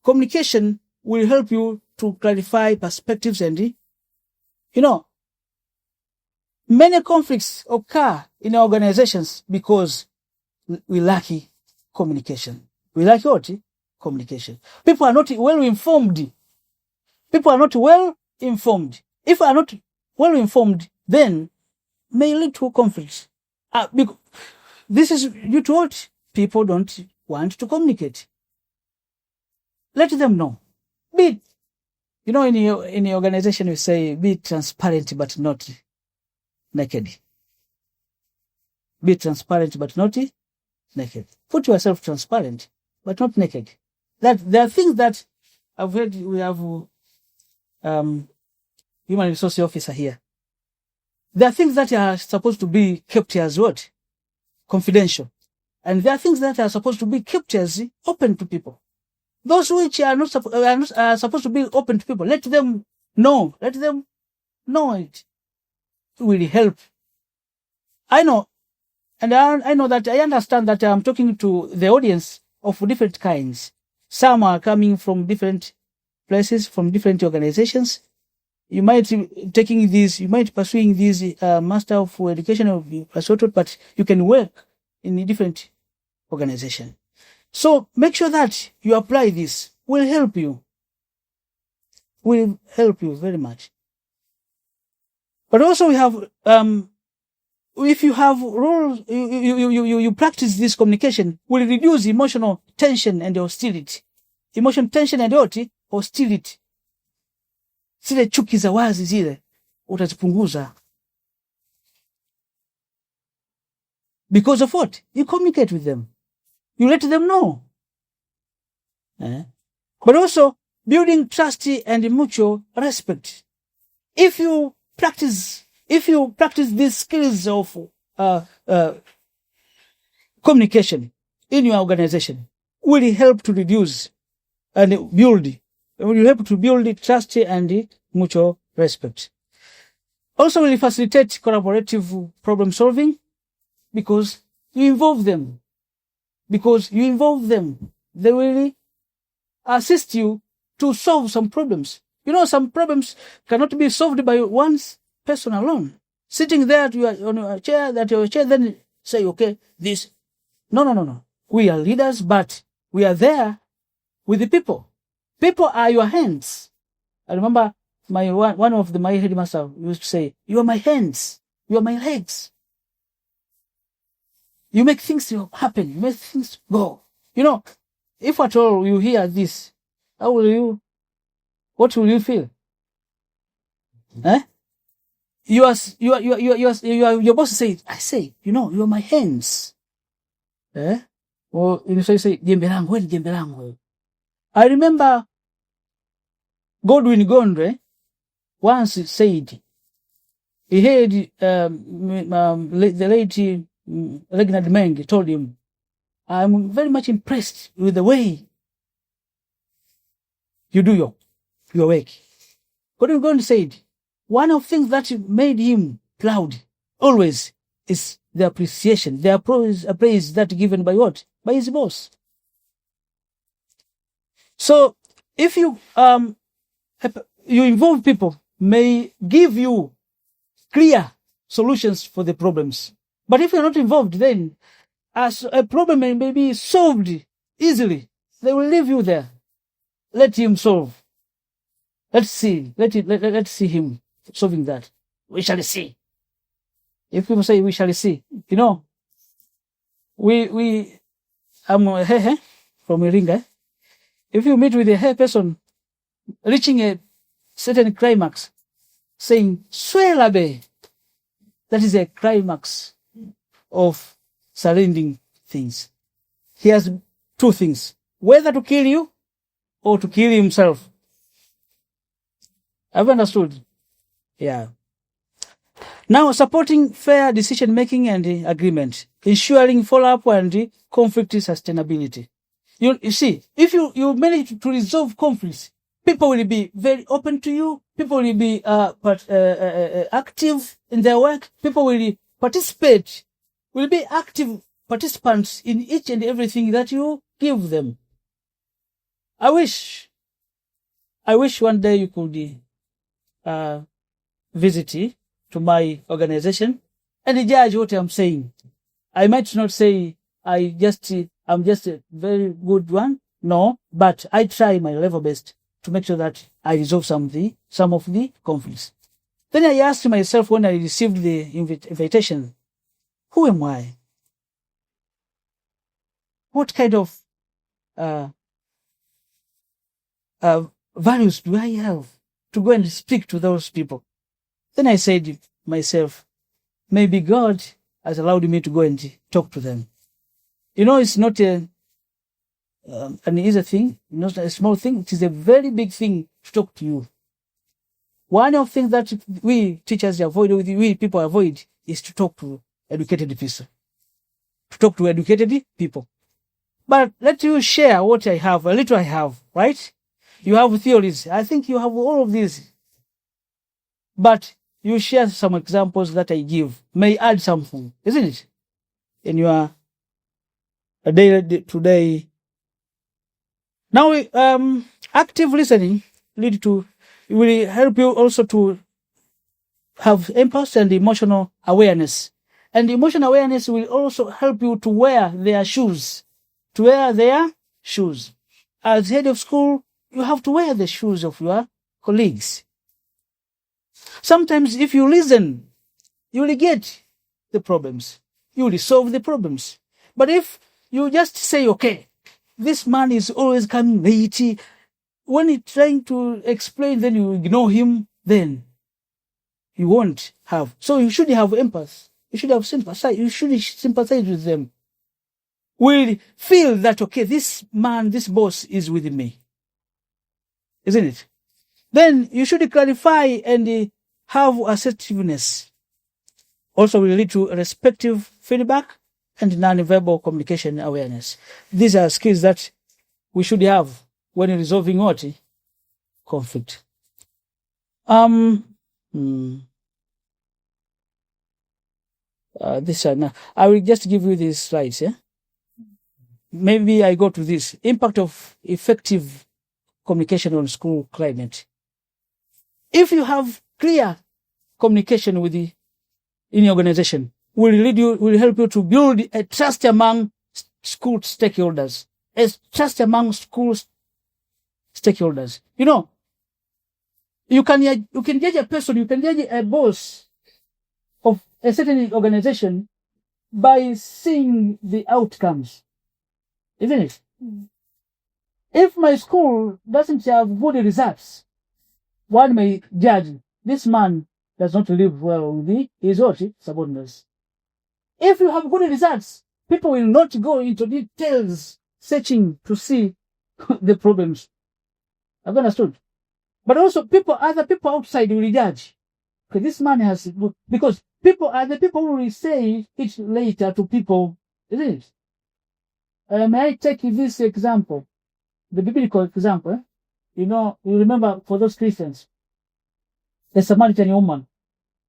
Communication will help you to clarify perspectives and, many conflicts occur in organizations because we lack communication. We lack what? Communication. People are not well informed. People are not well informed. If are not well informed, then may lead to conflicts. This is due to what? People don't want to communicate. Let them know. In your organization, you say, be transparent but not naked. Be transparent but not naked. Put yourself transparent but not naked. That there are things that I've heard. We have human resource officer here. There are things that are supposed to be kept as what? Confidential. And there are things that are supposed to be kept as open to people. Those which are not supposed to be open to people, let them know. Let them know it. It will help. I know, and I know that I understand that I'm talking to the audience of different kinds. Some are coming from different places, from different organizations. You might you might pursuing this Master of Education of Assault, but you can work in a different organization. So make sure that you apply this. Will help you. Will help you very much. But also we have, if you have rules, you practice this communication, will reduce emotional tension and hostility. Emotional tension and hostility. Zile chuki za wazi zile utazipunguza. Because of what? You communicate with them. You let them know. But also building trust and mutual respect. If you practice these skills of communication in your organization, will help to reduce and build. Will help to build trust and mutual respect. Also will facilitate collaborative problem solving because you involve them. They will assist you to solve some problems. Some problems cannot be solved by one person alone. Sitting there on your chair, then say, okay, this. No. We are leaders, but we are there with the people. People are your hands. I remember one of my headmaster used to say, you are my hands. You are my legs. You make things happen. You make things go. If at all you hear this, what will you feel? Your boss say, I say, you are my hands. Or you say, jembe langu. I remember Godwin Gondwe once said, he heard the late Reginald Meng told him, I'm very much impressed with the way you do your work. Godwin Gondwe said, one of the things that made him proud always is the appreciation, the praise that given by what? By his boss. So if you involve people, may give you clear solutions for the problems. But if you're not involved, then as a problem may be solved easily, they will leave you there. Let him solve. Let's see him solving that. We shall see. If people say we shall see, I'm from Iringa. If you meet with a hair person reaching a certain climax, saying swelabe, that is a climax of surrendering things. he has two things, whether to kill you or to kill himself. Have you understood? Yeah. Now, supporting fair decision-making and agreement, ensuring follow-up and conflict sustainability. You see, if you manage to resolve conflicts, people will be very open to you. People will be active in their work. People will participate, will be active participants in each and everything that you give them. I wish one day you could visit to my organization and judge what I'm saying. I might not say I'm just a very good one. No, but I try my level best to make sure that I resolve some of the conflicts. Then I asked myself when I received the invitation, who am I? What kind of values do I have to go and speak to those people? Then I said to myself, maybe God has allowed me to go and talk to them. It's not an easy thing, not a small thing. It is a very big thing to talk to you. One of the things that we teachers avoid, we people avoid, is to talk to educated people. But let you share what I have, a little I have, right? You have theories. I think you have all of these. But you share some examples that I give. May add something, isn't it? In your day today. Now, active listening will help you also to have empathy and emotional awareness. And emotional awareness will also help you to wear their shoes. As head of school, you have to wear the shoes of your colleagues. Sometimes if you listen, you will get the problems. You will solve the problems. But if you just say, okay, this man is always coming late, when he's trying to explain, then you ignore him, then you won't have. So you should have empathy. You should have sympathy. You should sympathize with them. Will feel that, okay, this man, this boss is with me. Isn't it? Then you should clarify and have assertiveness. Also will lead to respective feedback and non-verbal communication awareness. These are skills that we should have when resolving what? Conflict. This now. I will just give you these slides. Yeah? Maybe I go to this. Impact of effective communication on school climate. If you have clear communication in your organization, will help you to build a trust among school stakeholders. You can judge a person, you can judge a boss of a certain organization by seeing the outcomes. Isn't it? If my school doesn't have good results, one may judge this man does not live well with his subordinates. If you have good results, people will not go into details searching to see the problems. I've understood. But also other people outside will judge. Okay, this man has, because people are the people who will say it later to people, isn't it? May I take this example, the biblical example? You remember for those Christians, the Samaritan woman.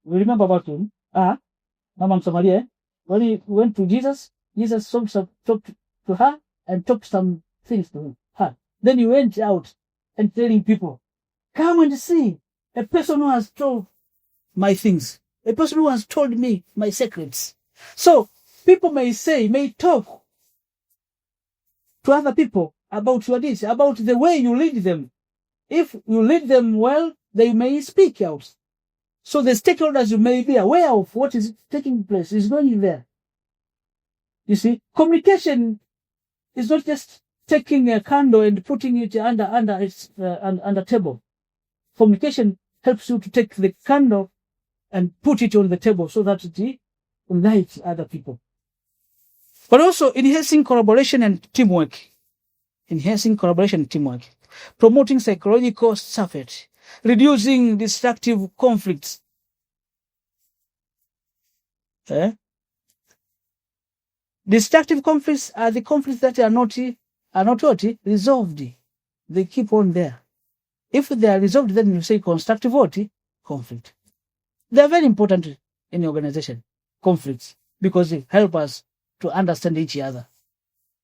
We remember about him. Mama Samaria. When he went to Jesus, Jesus talked to her and talked some things to her. Then he went out and telling people, come and see a person who has told my things, a person who has told me my secrets. So people may talk to other people about your deeds, about the way you lead them. If you lead them well, they may speak out. So the stakeholders may be aware of what is taking place, is going there. You see, communication is not just taking a candle and putting it under table. Communication helps you to take the candle and put it on the table so that it lights other people. But also enhancing collaboration and teamwork. Promoting psychological safety, reducing destructive conflicts. Destructive conflicts are the conflicts that are not resolved. They keep on there. If they are resolved, then you say constructive conflict. They are very important in the organization, conflicts, because they help us to understand each other.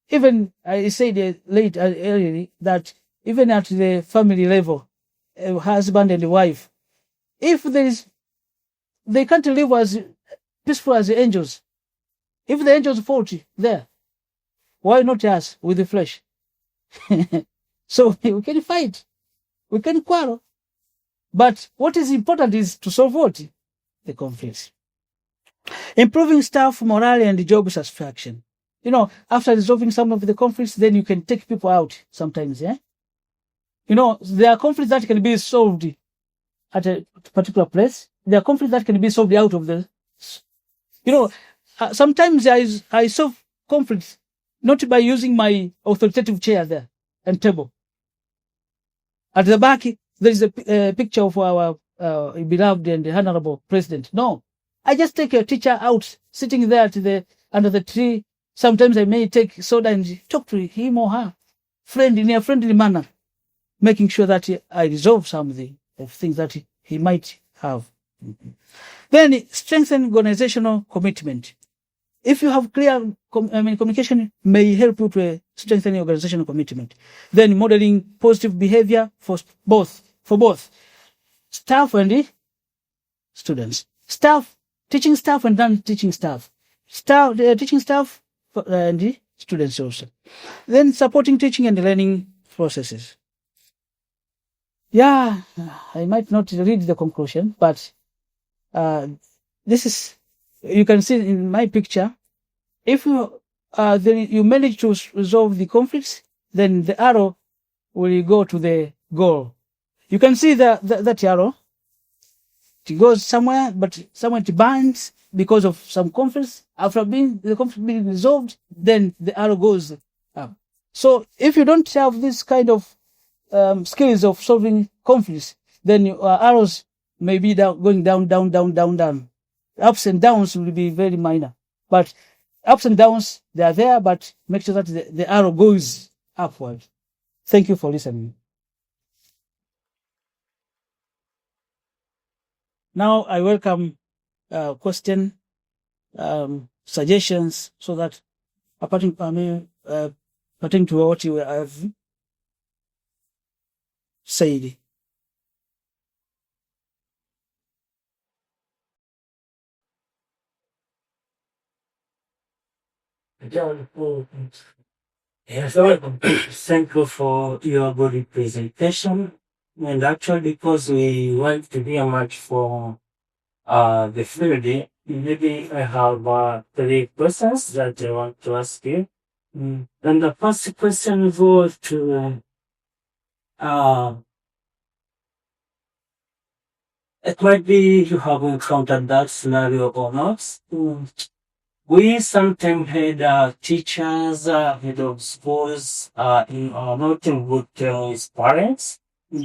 Even I said earlier that even at the family level, husband and wife, if they can't live as peaceful as the angels. If the angels fought there, why not us with the flesh? So we can fight, we can quarrel, but what is important is to solve the conflicts. Improving staff morale and job satisfaction. After resolving some of the conflicts, then you can take people out sometimes. There are conflicts that can be solved at a particular place. There are conflicts that can be solved out of the. Sometimes I solve conflicts not by using my authoritative chair there and table. At the back, there is a picture of our beloved and honorable president. No, I just take a teacher out, sitting there under the tree. Sometimes I may take soda and talk to him or her, in a friendly manner, making sure that I resolve some of the things that he might have. Then strengthen organizational commitment. If you have clear communication, may help you to strengthen organizational commitment. Then modeling positive behavior for both staff and students. Teaching staff and non-teaching staff. Teaching staff and students also. Then supporting teaching and learning processes. Yeah, I might not read the conclusion, but this is, you can see in my picture, if you manage to resolve the conflicts, then the arrow will go to the goal. You can see that arrow. It goes somewhere, but somewhere it burns because of some conflicts. After the conflict being resolved, then the arrow goes up. So if you don't have this kind of skills of solving conflicts, then your arrows may be going down. Ups and downs will be very minor. But ups and downs, they are there, but make sure that the arrow goes upward. Thank you for listening. Now I welcome question, suggestions, so that pertaining to what you have said. Yes, thank you for your good presentation. And actually, because we want to hear much from the field, maybe I have 3 questions that I want to ask you. And the first question goes to it might be you have encountered that scenario or not. We sometimes had teachers, head of schools, not in good terms with parents,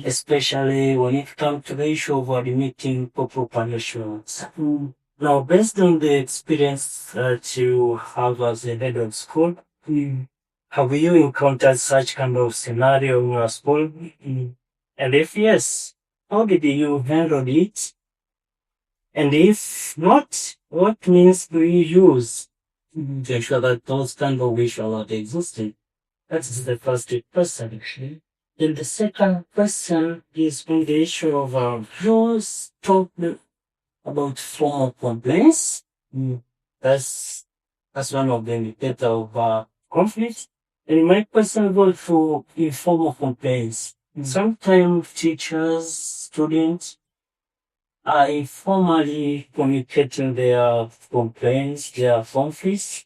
especially when it comes to the issue of admitting proper punishments. Now, based on the experience that you have as a head of school, have you encountered such kind of scenario in your school? And if yes, how did you handle it? And if not, what means do you use to ensure that those kind of issues are not existing? That is the first question. Then the second question is on the issue of you talked about formal complaints. That's one of the indicators of conflict. And my question goes to informal complaints. Sometimes teachers, students are informally communicating their complaints, their conflicts.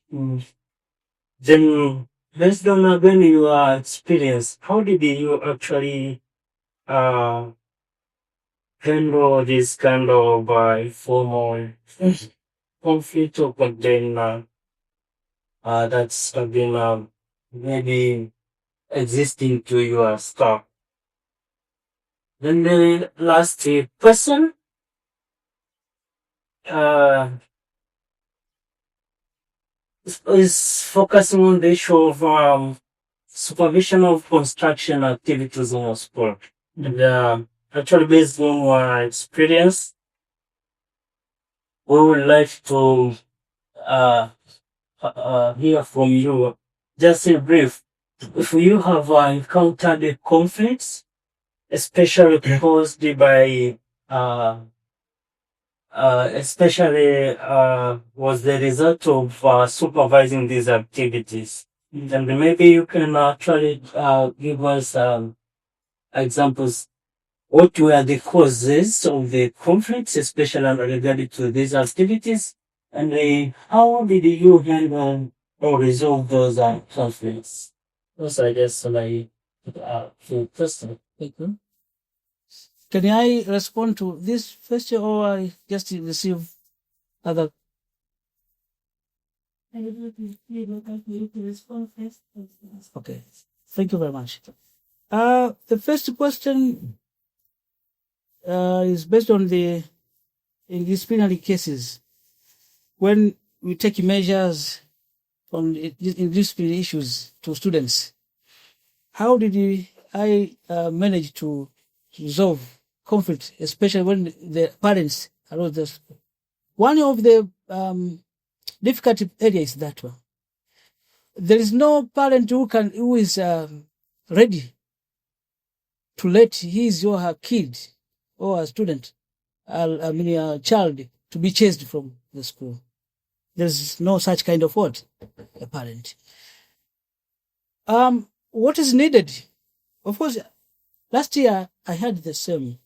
Then, based on again your experience, how did you actually handle this kind of informal conflict or complaint that's been maybe existing to your stock. Then the last person is focusing on the issue of supervision of construction activities in a school. And actually, based on our experience, we would like to hear from you. Just in brief, if you have encountered conflicts, especially caused by especially was the result of supervising these activities. And maybe you can actually give us examples. What were the causes of the conflicts, especially regarding to these activities, and how did you handle or resolve those conflicts? Those are just like few questions. Thank you. Can I respond to this first, or I just receive other? Okay. Thank you very much. The first question is based on the disciplinary cases. When we take measures on disciplinary issues to students, how did I manage to resolve conflict, especially when the parents are this? One of the difficult areas is that one. There is no parent who is ready to let his or her kid or a student, a child, to be chased from the school. There's no such kind of what, a parent. What is needed? Of course, last year I had the same.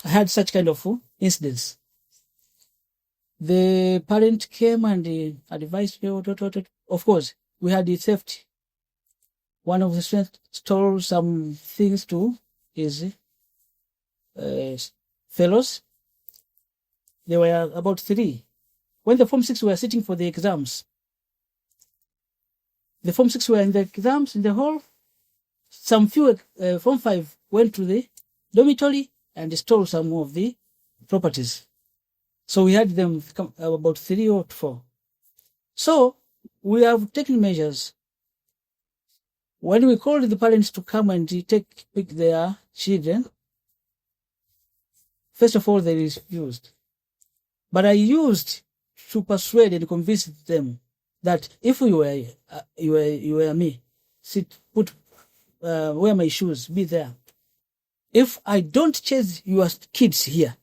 I had such kind of incidents. The parent came and advised me. Of course, we had the theft. One of the students stole some things to his fellows. There were about 3. When the Form 6 were sitting for the exams, the Form 6 were in the exams in the hall. Some few Form 5 went to the dormitory and stole some of the properties. So we had them come about 3 or 4. So we have taken measures. When we called the parents to come and pick their children, first of all, they refused. But I used to persuade and convince them that if you were me, wear my shoes, be there. If I don't chase your kids here,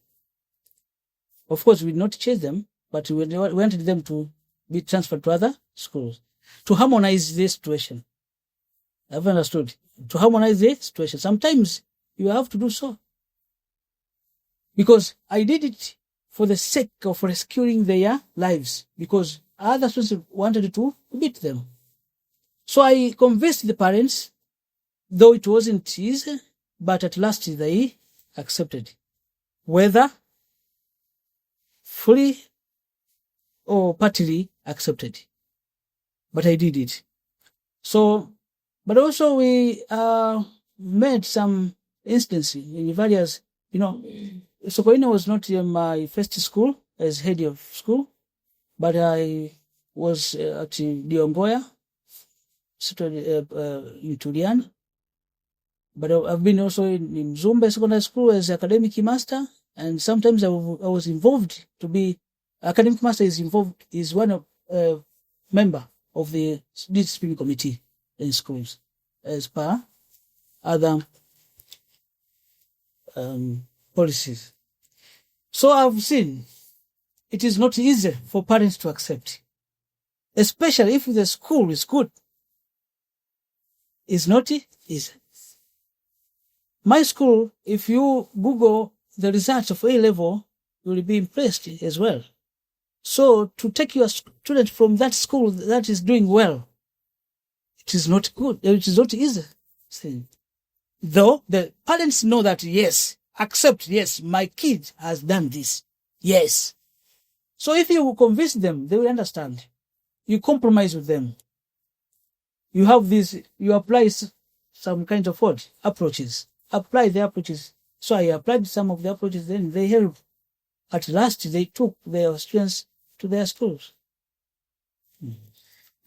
of course we did not chase them, but we wanted them to be transferred to other schools to harmonize this situation. I've understood. To harmonize the situation. Sometimes you have to do so. Because I did it for the sake of rescuing their lives, because other students wanted to beat them. So I convinced the parents, though it wasn't easy, but at last they accepted. Whether fully or partly accepted. But I did it. So, but also we made some instances in various, Sokoine was not my first school as head of school, but I was at Diongoya, in Tulian. But I've been also in Zumba Secondary School as academic master, and sometimes I was involved to be academic master is one of member of the discipline committee in schools as per other policies. So I've seen it is not easy for parents to accept, especially if the school is good. It's not easy. My school, if you Google the results of A level, you will be impressed as well. So to take your student from that school that is doing well, it is not good. It is not easy. Though the parents know that, yes, accept, yes, my kid has done this. Yes. So if you convince them, they will understand. you compromise with them. You have this, you apply some kinds of what? Approaches. Apply the approaches. So I applied some of the approaches, then they help. At last, they took their students to their schools.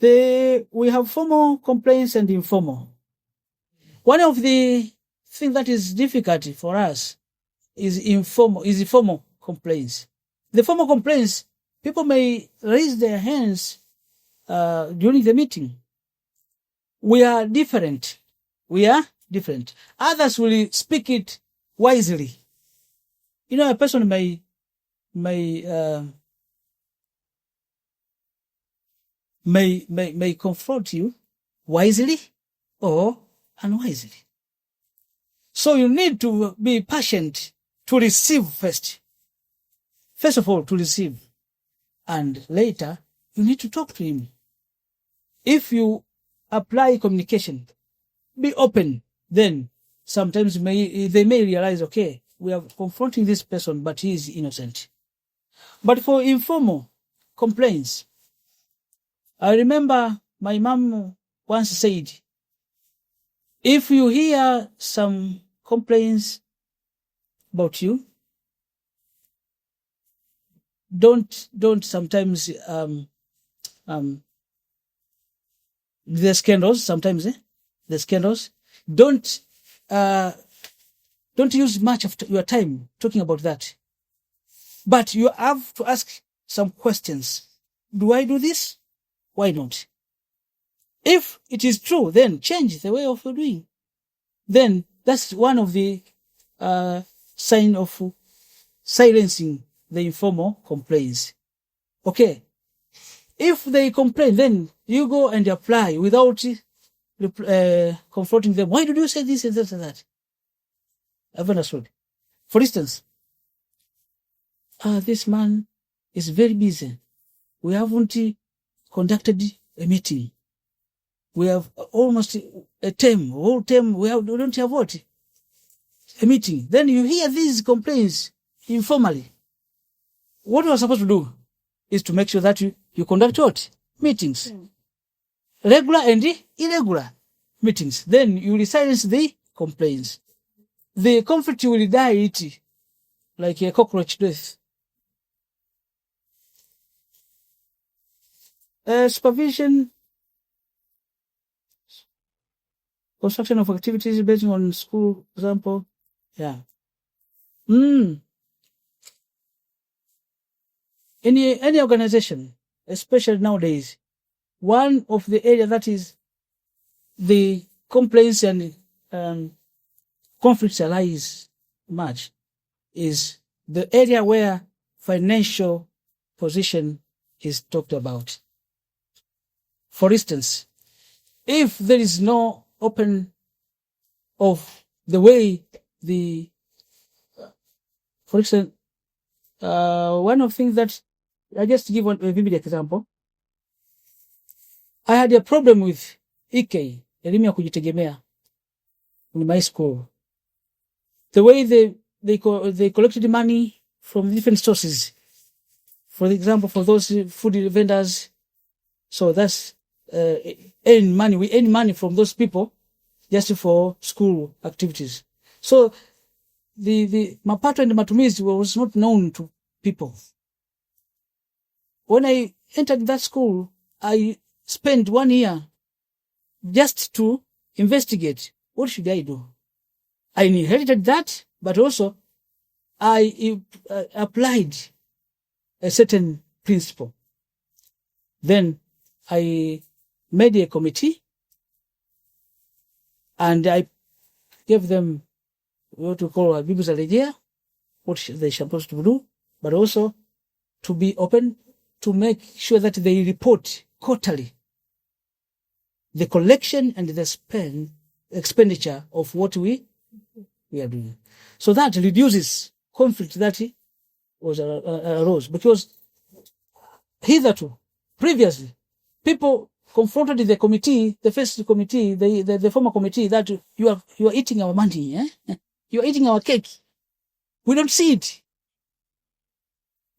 We have formal complaints and informal. One of the things that is difficult for us is informal complaints. The formal complaints, people may raise their hands during the meeting. We are different. Others will speak it wisely. You know, a person may confront you wisely or unwisely. So you need to be patient to receive first. First of all, to receive. And later, you need to talk to him. If you apply communication, be open, then sometimes they may realize, okay, we are confronting this person, but he is innocent. But for informal complaints, I remember my mom once said, if you hear some complaints about you, don't sometimes the scandals, sometimes the scandals, don't use much of your time talking about that. But you have to ask some questions. Do I do this? Why not? If it is true, then change the way of doing. Then that's one of the sign of silencing the informal complaints. Okay. If they complain, then you go and apply without confronting them. Why did you say this and that and that? I've understood. For instance, this man is very busy. We haven't conducted a meeting. We have almost a whole term, we don't have what? A meeting. Then you hear these complaints informally. What you are supposed to do is to make sure that you conduct what? Meetings. Regular and irregular meetings. Then you will silence the complaints. The conflict will die like a cockroach death. Supervision, construction of activities based on school example. Yeah. Any organization, especially nowadays, one of the areas that is the complaints and conflicts arise much is the area where financial position is talked about. For instance, if there is no open of the way for instance, one of the things that I just give a vivid example. I had a problem with EK, elimu ya kujitegemea, in my school. The way they collected money from different sources. For example, for those food vendors, so that's earn money. We earn money from those people just for school activities. So the mapato and matumizi was not known to people. When I entered that school, I spent 1 year just to investigate what should I do. I inherited that, but also I applied a certain principle. Then I made a committee and I gave them what we call a Bibu's idea, what they're supposed to do, but also to be open to make sure that they report quarterly the collection and the expenditure of what we are doing. So that reduces conflict that was arose, because hitherto, previously, people confronted the committee, the first committee, the former committee, that you are eating our money, you are eating our cake. We don't see it.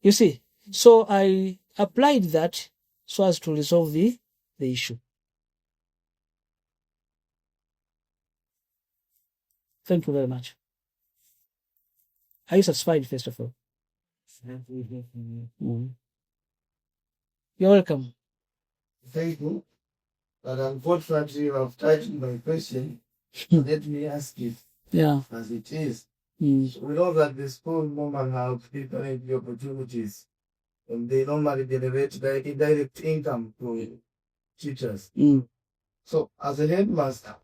You see, so I applied that so as to resolve the issue. Thank you very much. Are you satisfied, first of all? You're welcome. Thank you. But unfortunately, you have touched my question. Let me ask it as it is. We know that the school normally have different opportunities, and they normally generate direct income to teachers. So, as a headmaster,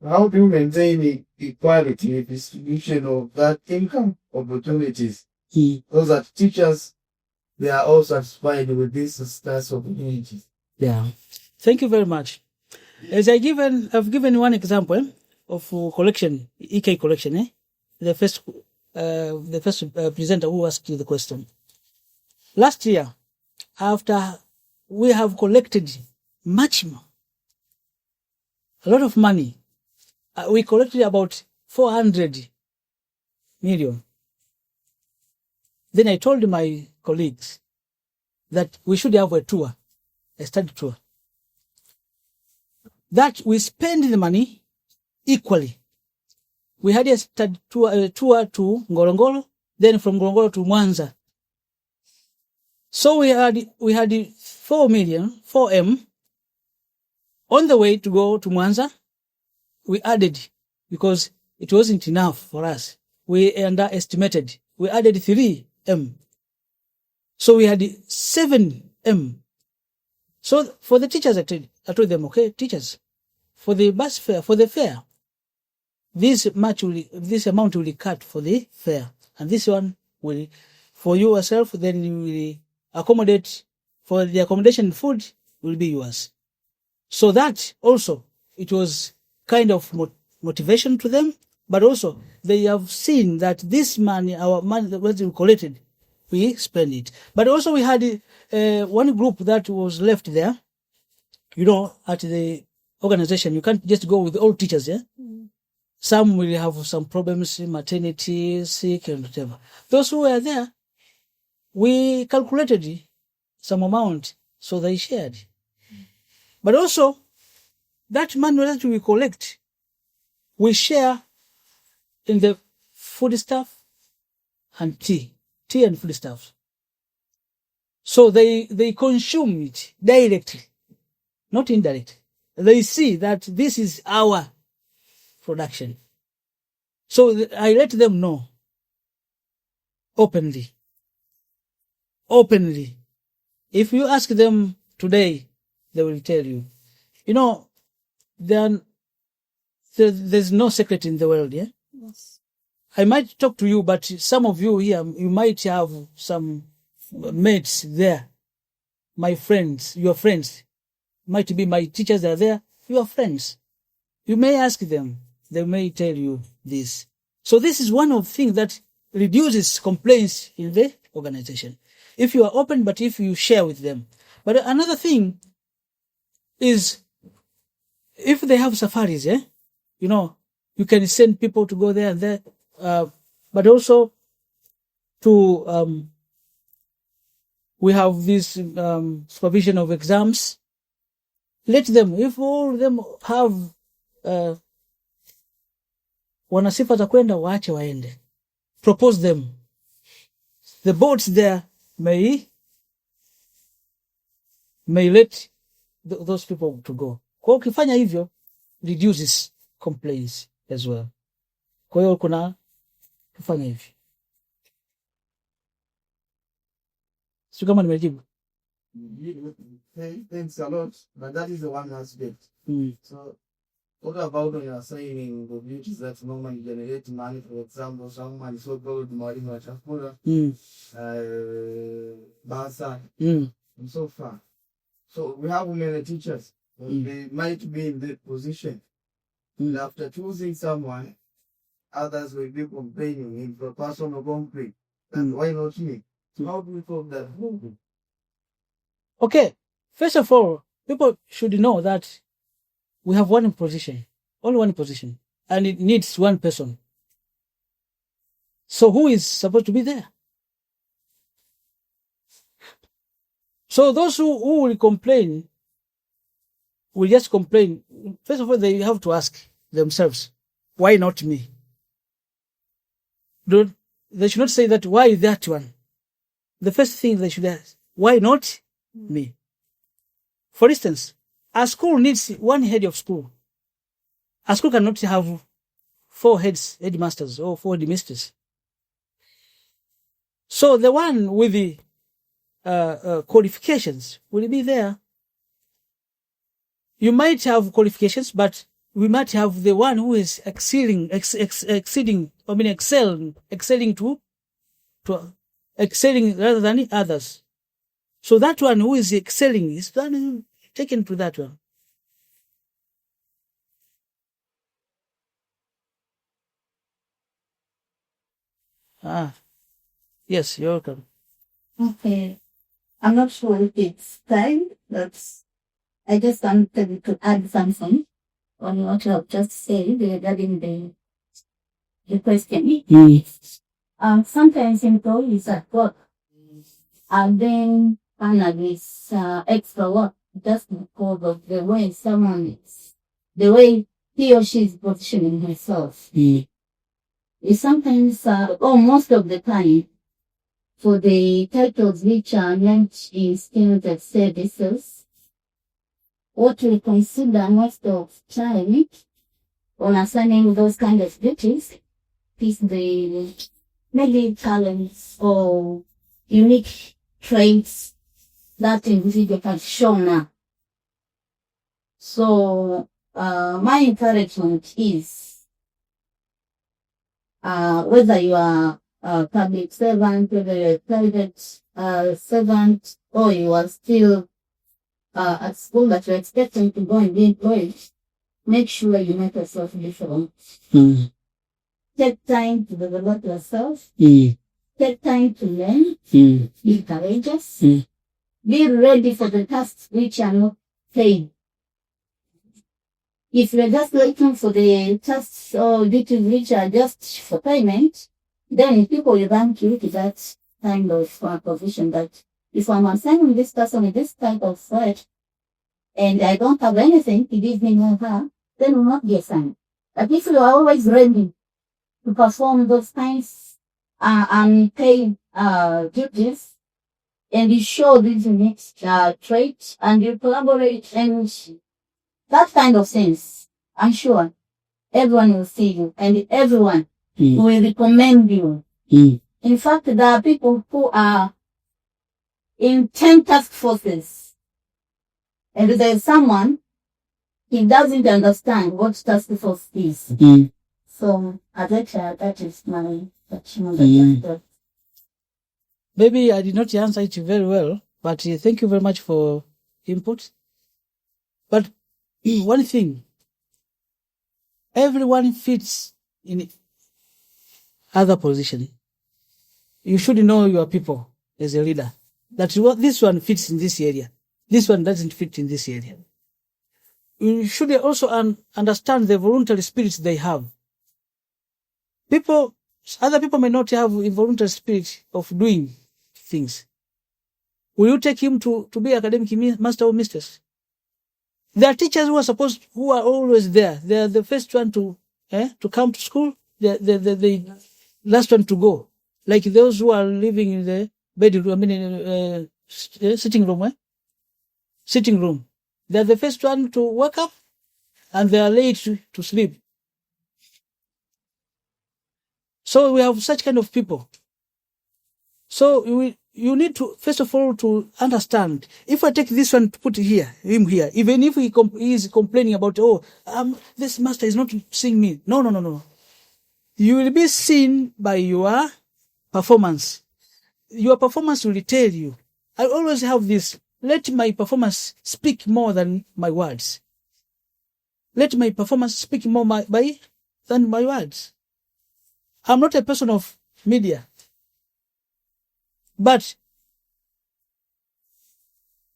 how do you maintain equality distribution of that income opportunities so that teachers, they are all satisfied with this status of opportunities? Yeah. Thank you very much. As I've given one example of collection, EK collection, the first presenter who asked you the question. Last year, after we have collected much more, a lot of money, we collected about 400 million. Then I told my colleagues that we should have a tour, a study tour. That we spend the money equally. We had a study tour to Ngorongoro, then from Ngorongoro to Mwanza. So we had 4 million, 4M. On the way to go to Mwanza, we added, because it wasn't enough for us. We underestimated. We added 3M. So we had 7M. So for the teachers, I told them, okay, teachers, for the bus fare, for the fare, this amount will be cut for the fare, and this one will, for yourself, then you will accommodate, for the accommodation, food will be yours. So that also, it was kind of motivation to them, but also they have seen that this money, our money that was collected, we spend it. But also we had one group that was left there, at the organization. You can't just go with all teachers, yeah? Some will have some problems, maternity, sick, and whatever. Those who were there, we calculated some amount, so they shared. But also, that money that we collect, we share in the food stuff and tea and food stuff. So they consume it directly, not indirectly. They see that this is our production. So I let them know openly. If you ask them today, they will tell you. There's no secret in the world, yeah? Yes. I might talk to you, but some of you here, you might have some mates there. My friends, your friends. Might be my teachers are there, your friends. You may ask them. They may tell you this. So this is one of the things that reduces complaints in the organization. If you are open, but if you share with them. But another thing is, if they have safaris, you can send people to go there and there, but also to, we have this supervision of exams. Let them, if all of them have wana sifa za kwenda, waache waende. Propose them. The boards there may let those people to go. Kwa ukifanya hivyo, reduces complaints as well. Kwa hiyo kuna kufanya hivi. Sio kama nimejibu. Thanks a lot, but that is the one aspect. So, what about when you are saying the beauties that normally generate money? For example, someone is so good, money much chakula, basa, and so far. So we have many teachers. They might be in that position. And after choosing someone, others will be complaining in the personal complaint. And why not me? So how do we solve that? Okay, first of all, people should know that we have one position, only one position, and it needs one person. So who is supposed to be there? So those who will complain will just complain. First of all, they have to ask themselves, why not me? They should not say that, why that one? The first thing they should ask, why not me? For instance, a school needs one head of school. A school cannot have 4 headmasters or 4 headmistresses. So the one with the qualifications will be there. You might have qualifications, but we might have the one who is excelling rather than others. So that one who is excelling is taken to that one. Yes, you're welcome. Okay. I'm not sure if it's time, but I just wanted to add something on what you have just said regarding the question. Sometimes employees at work are then honored with extra work just because of the way the way he or she is positioning herself. Sometimes, or most of the time, for the titles which are meant in skills and services, what we consider most of time on assigning those kind of duties is the maybe talents or unique traits that individual has shown up. So, my encouragement is, whether you are a public servant, whether you're a private servant, or you are still at school that you're expecting to go and be employed, make sure you make yourself different. Take time to develop yourself. Take time to learn. Be courageous. Be ready for the tasks which are not paid. If you're just looking for the tasks or duties which are just for payment, then people will bank you to that kind of position that if I'm assigning this person with this type of work and I don't have anything to give him or her, then will not be assigned. But if you are always ready to perform those kinds unpaid duties, and you show these unique traits and you collaborate and that kind of things, I'm sure everyone will see you and everyone will recommend you. In fact, there are people who are in 10 task forces and there's someone, he doesn't understand what task force is. So, that is my judgment. Maybe I did not answer it very well, but thank you very much for input. But one thing, everyone fits in other position. You should know your people as a leader. That this one fits in this area. This one doesn't fit in this area. You should also understand the voluntary spirits they have. Other people may not have a voluntary spirit of doing things. Will you take him to be academic master or mistress? There are teachers who are always there. They are the first one to come to school. The last one to go. Like those who are living in the bedroom, sitting room. Sitting room. They are the first one to wake up, and they are late to sleep. So we have such kind of people. So you need to, first of all, to understand, if I take this one to put him here, even if he is complaining about, this master is not seeing me. No. You will be seen by your performance. Your performance will tell you. I always have this, let my performance speak more than my words. Let my performance speak more than my words. I'm not a person of media. But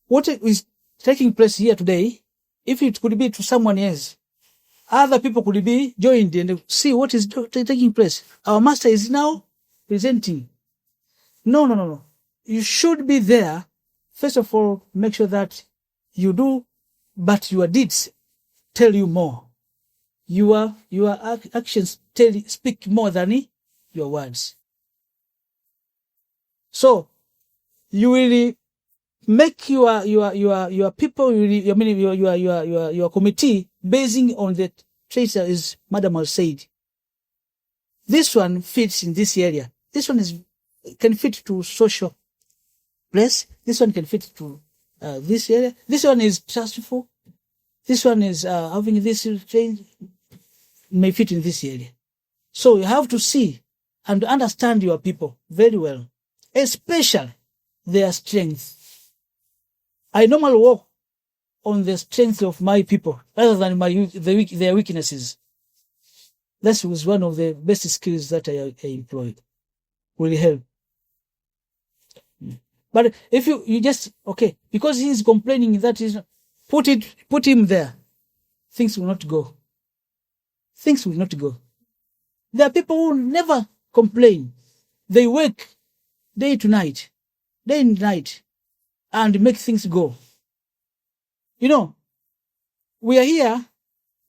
what is taking place here today, if it could be to someone else, other people could be joined and see what is taking place. Our master is now presenting. No. You should be there first of all, make sure that you do, but your deeds tell you more. Your actions speak more than your words. So you will make your people, your committee basing on the traits that is Madam has said. This one fits in this area. This one can fit to social place. This one can fit to this area. This one is trustful. This one is having this trait, may fit in this area. So you have to see and understand your people very well, especially their strengths. I normally work on the strength of my people rather than their weaknesses. That was one of the best skills that I employed. Will help. But if you just, okay, because he's complaining that is, put him there, things will not go. Things will not go. There are people who never complain. They work day and night, and make things go. You know, we are here,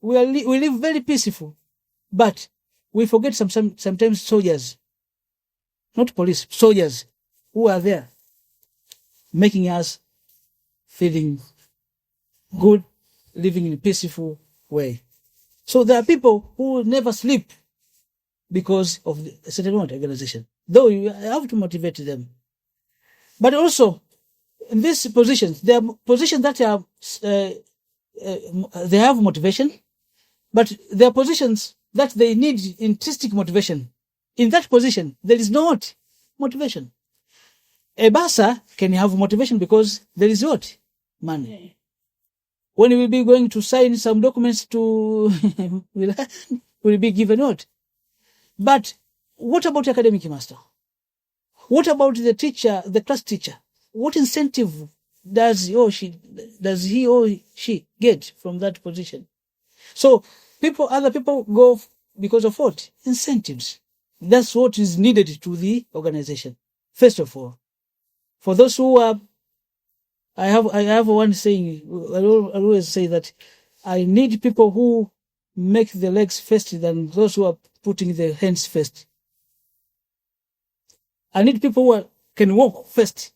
we live very peaceful, but we forget sometimes soldiers, not police, soldiers who are there, making us feeling good, living in a peaceful way. So there are people who never sleep because of a certain organization, though you have to motivate them. But also, in these positions, there are positions that are, they have motivation, but there are positions that they need intrinsic motivation. In that position, there is not motivation. A bursar can have motivation because there is what? Money. When we will be going to sign some documents to, will be given what? But what about academic master? What about the teacher, the class teacher? What incentive does he or she get from that position? So other people go because of what? Incentives. That's what is needed to the organization. First of all, for those who are, I have one saying, I always say that I need people who make the legs first than those who are putting the hands first. I need people who can walk first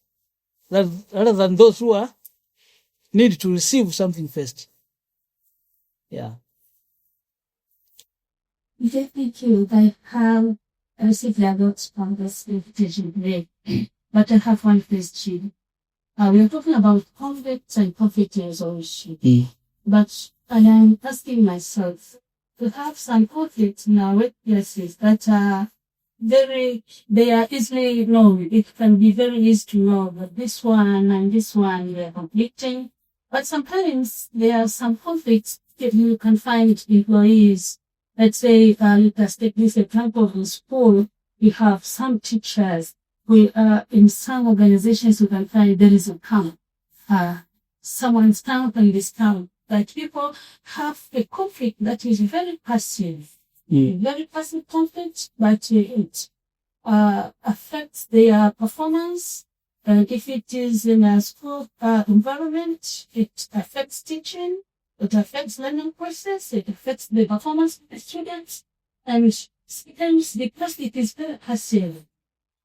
rather than those who need to receive something first. Yeah. Thank you. I have received a lot from this invitation today, but I have one question. We are talking about conflicts and conflict resolution, but I am asking myself, to have some conflicts in our workplaces that are they are easily known. It can be very easy to know that this one and this one they are conflicting. But sometimes there are some conflicts that you can find employees. Let's say, let's take this example in school. You have some teachers who in some organizations you can find there is a camp. Someone's camp and this camp. But people have a conflict that is very passive. Very passive conflict, but it affects their performance. And if it is in a school environment, it affects teaching, it affects learning process, it affects the performance of the students. And sometimes because it is very passive,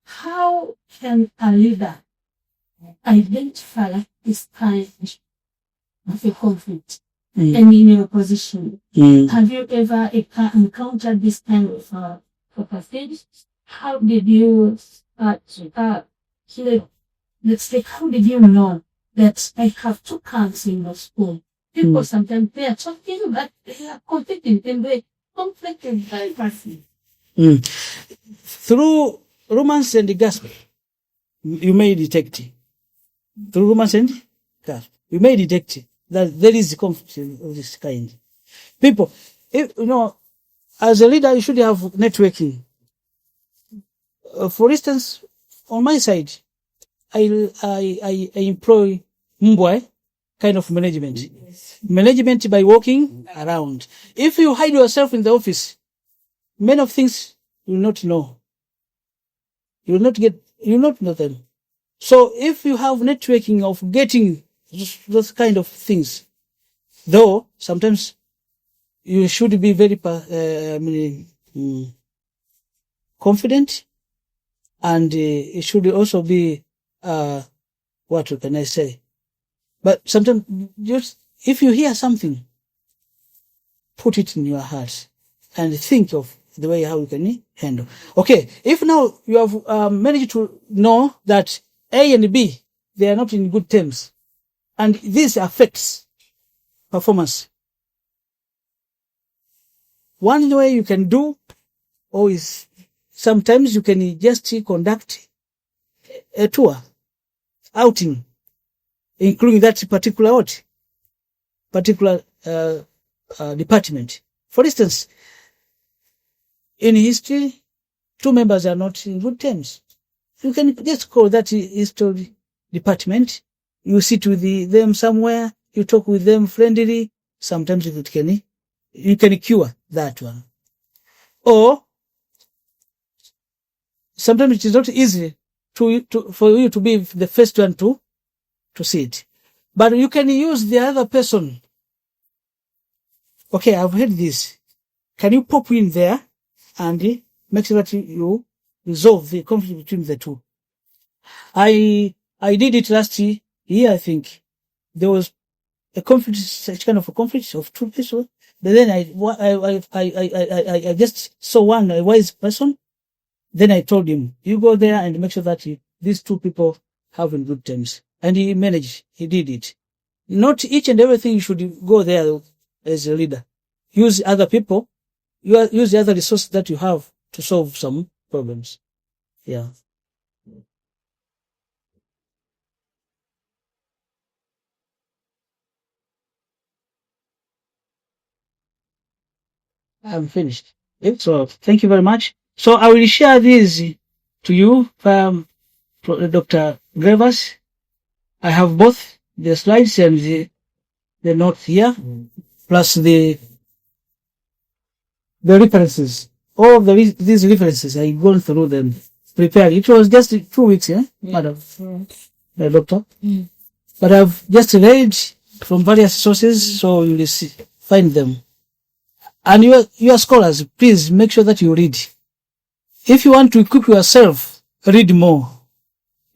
how can a leader identify this kind of a conflict? And in your position, have you ever encountered this kind of thing? How did you let's say, how did you know that I have two camps in the school? People sometimes they are talking, but they are conflicting, and they conflict is very passive. Through romance and gospel, you may detect it. Through romance and gospel, you may detect it. That there is conflict of this kind. People, as a leader, you should have networking. For instance, on my side, I employ Mbwe kind of management. Management by walking around. If you hide yourself in the office, many of things you will not know. You will not know them. So if you have networking of getting those kind of things, though sometimes you should be very confident, and it should also be what can I say? But sometimes just if you hear something, put it in your heart and think of the way how you can handle. Okay, if now you have managed to know that A and B, they are not in good terms, and this affects performance. One way you can do, or is sometimes you can just conduct a tour, outing, including that particular department. For instance, in history, two members are not in good terms. You can just call that history department. You sit with them somewhere, you talk with them friendly. Sometimes you can cure that one. Or sometimes it is not easy for you to be the first one to see it. But you can use the other person. Okay, I've heard this. Can you pop in there and make sure that you resolve the conflict between the two? I did it last year, I think. There was a conflict, such kind of a conflict of two people. But then I just saw one, a wise person. Then I told him, you go there and make sure that these two people have in good terms. And he managed, he did it. Not each and everything you should go there as a leader. Use other people, use the other resources that you have to solve some problems. Yeah. I'm finished. So thank you very much. So I will share this to you, Dr. Gravers. I have both the slides and the note here, plus the references. All of these references, I've gone through them, prepared. It was just 2 weeks, madam, doctor. But I've just read from various sources, so you will find them. And you are scholars, please make sure that you read. If you want to equip yourself, read more.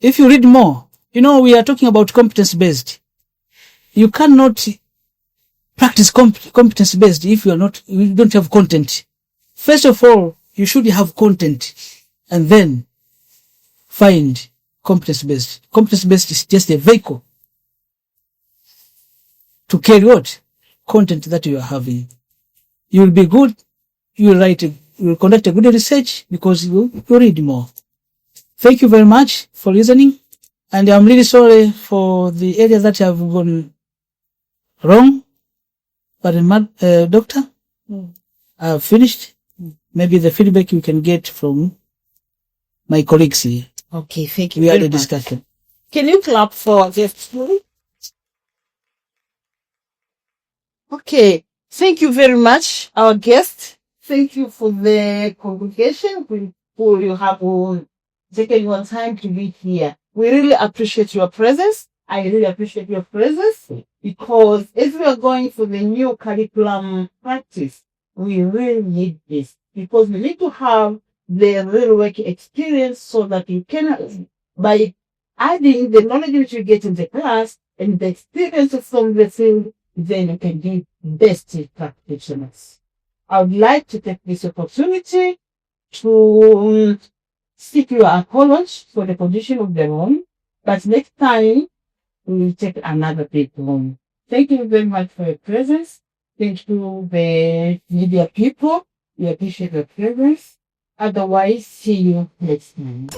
If you read more, we are talking about competence-based. You cannot practice competence-based if you don't have content. First of all, you should have content, and then find competence-based. Competence-based is just a vehicle to carry what? Content that you are having. You will be good, you will conduct a good research because you read more. Thank you very much for listening, and I'm really sorry for the areas that have gone wrong. But doctor, I've finished. Maybe the feedback you can get from my colleagues here. Okay, thank you We very had a much. discussion. Can you clap for this? Okay, thank you very much, our guest. Thank you for the congregation for you have taken your time to be here. We really appreciate your presence. I really appreciate your presence because as we are going for the new curriculum practice, we really need this because we need to have the real work experience so that you can, by adding the knowledge that you get in the class and the experience from the field, then you can be best practitioners. I would like to take this opportunity to seek your apology for the condition of the room, but next time we will take another big room. Thank you very much for your presence. Thank you, the media people. We appreciate your presence. Otherwise, see you next time.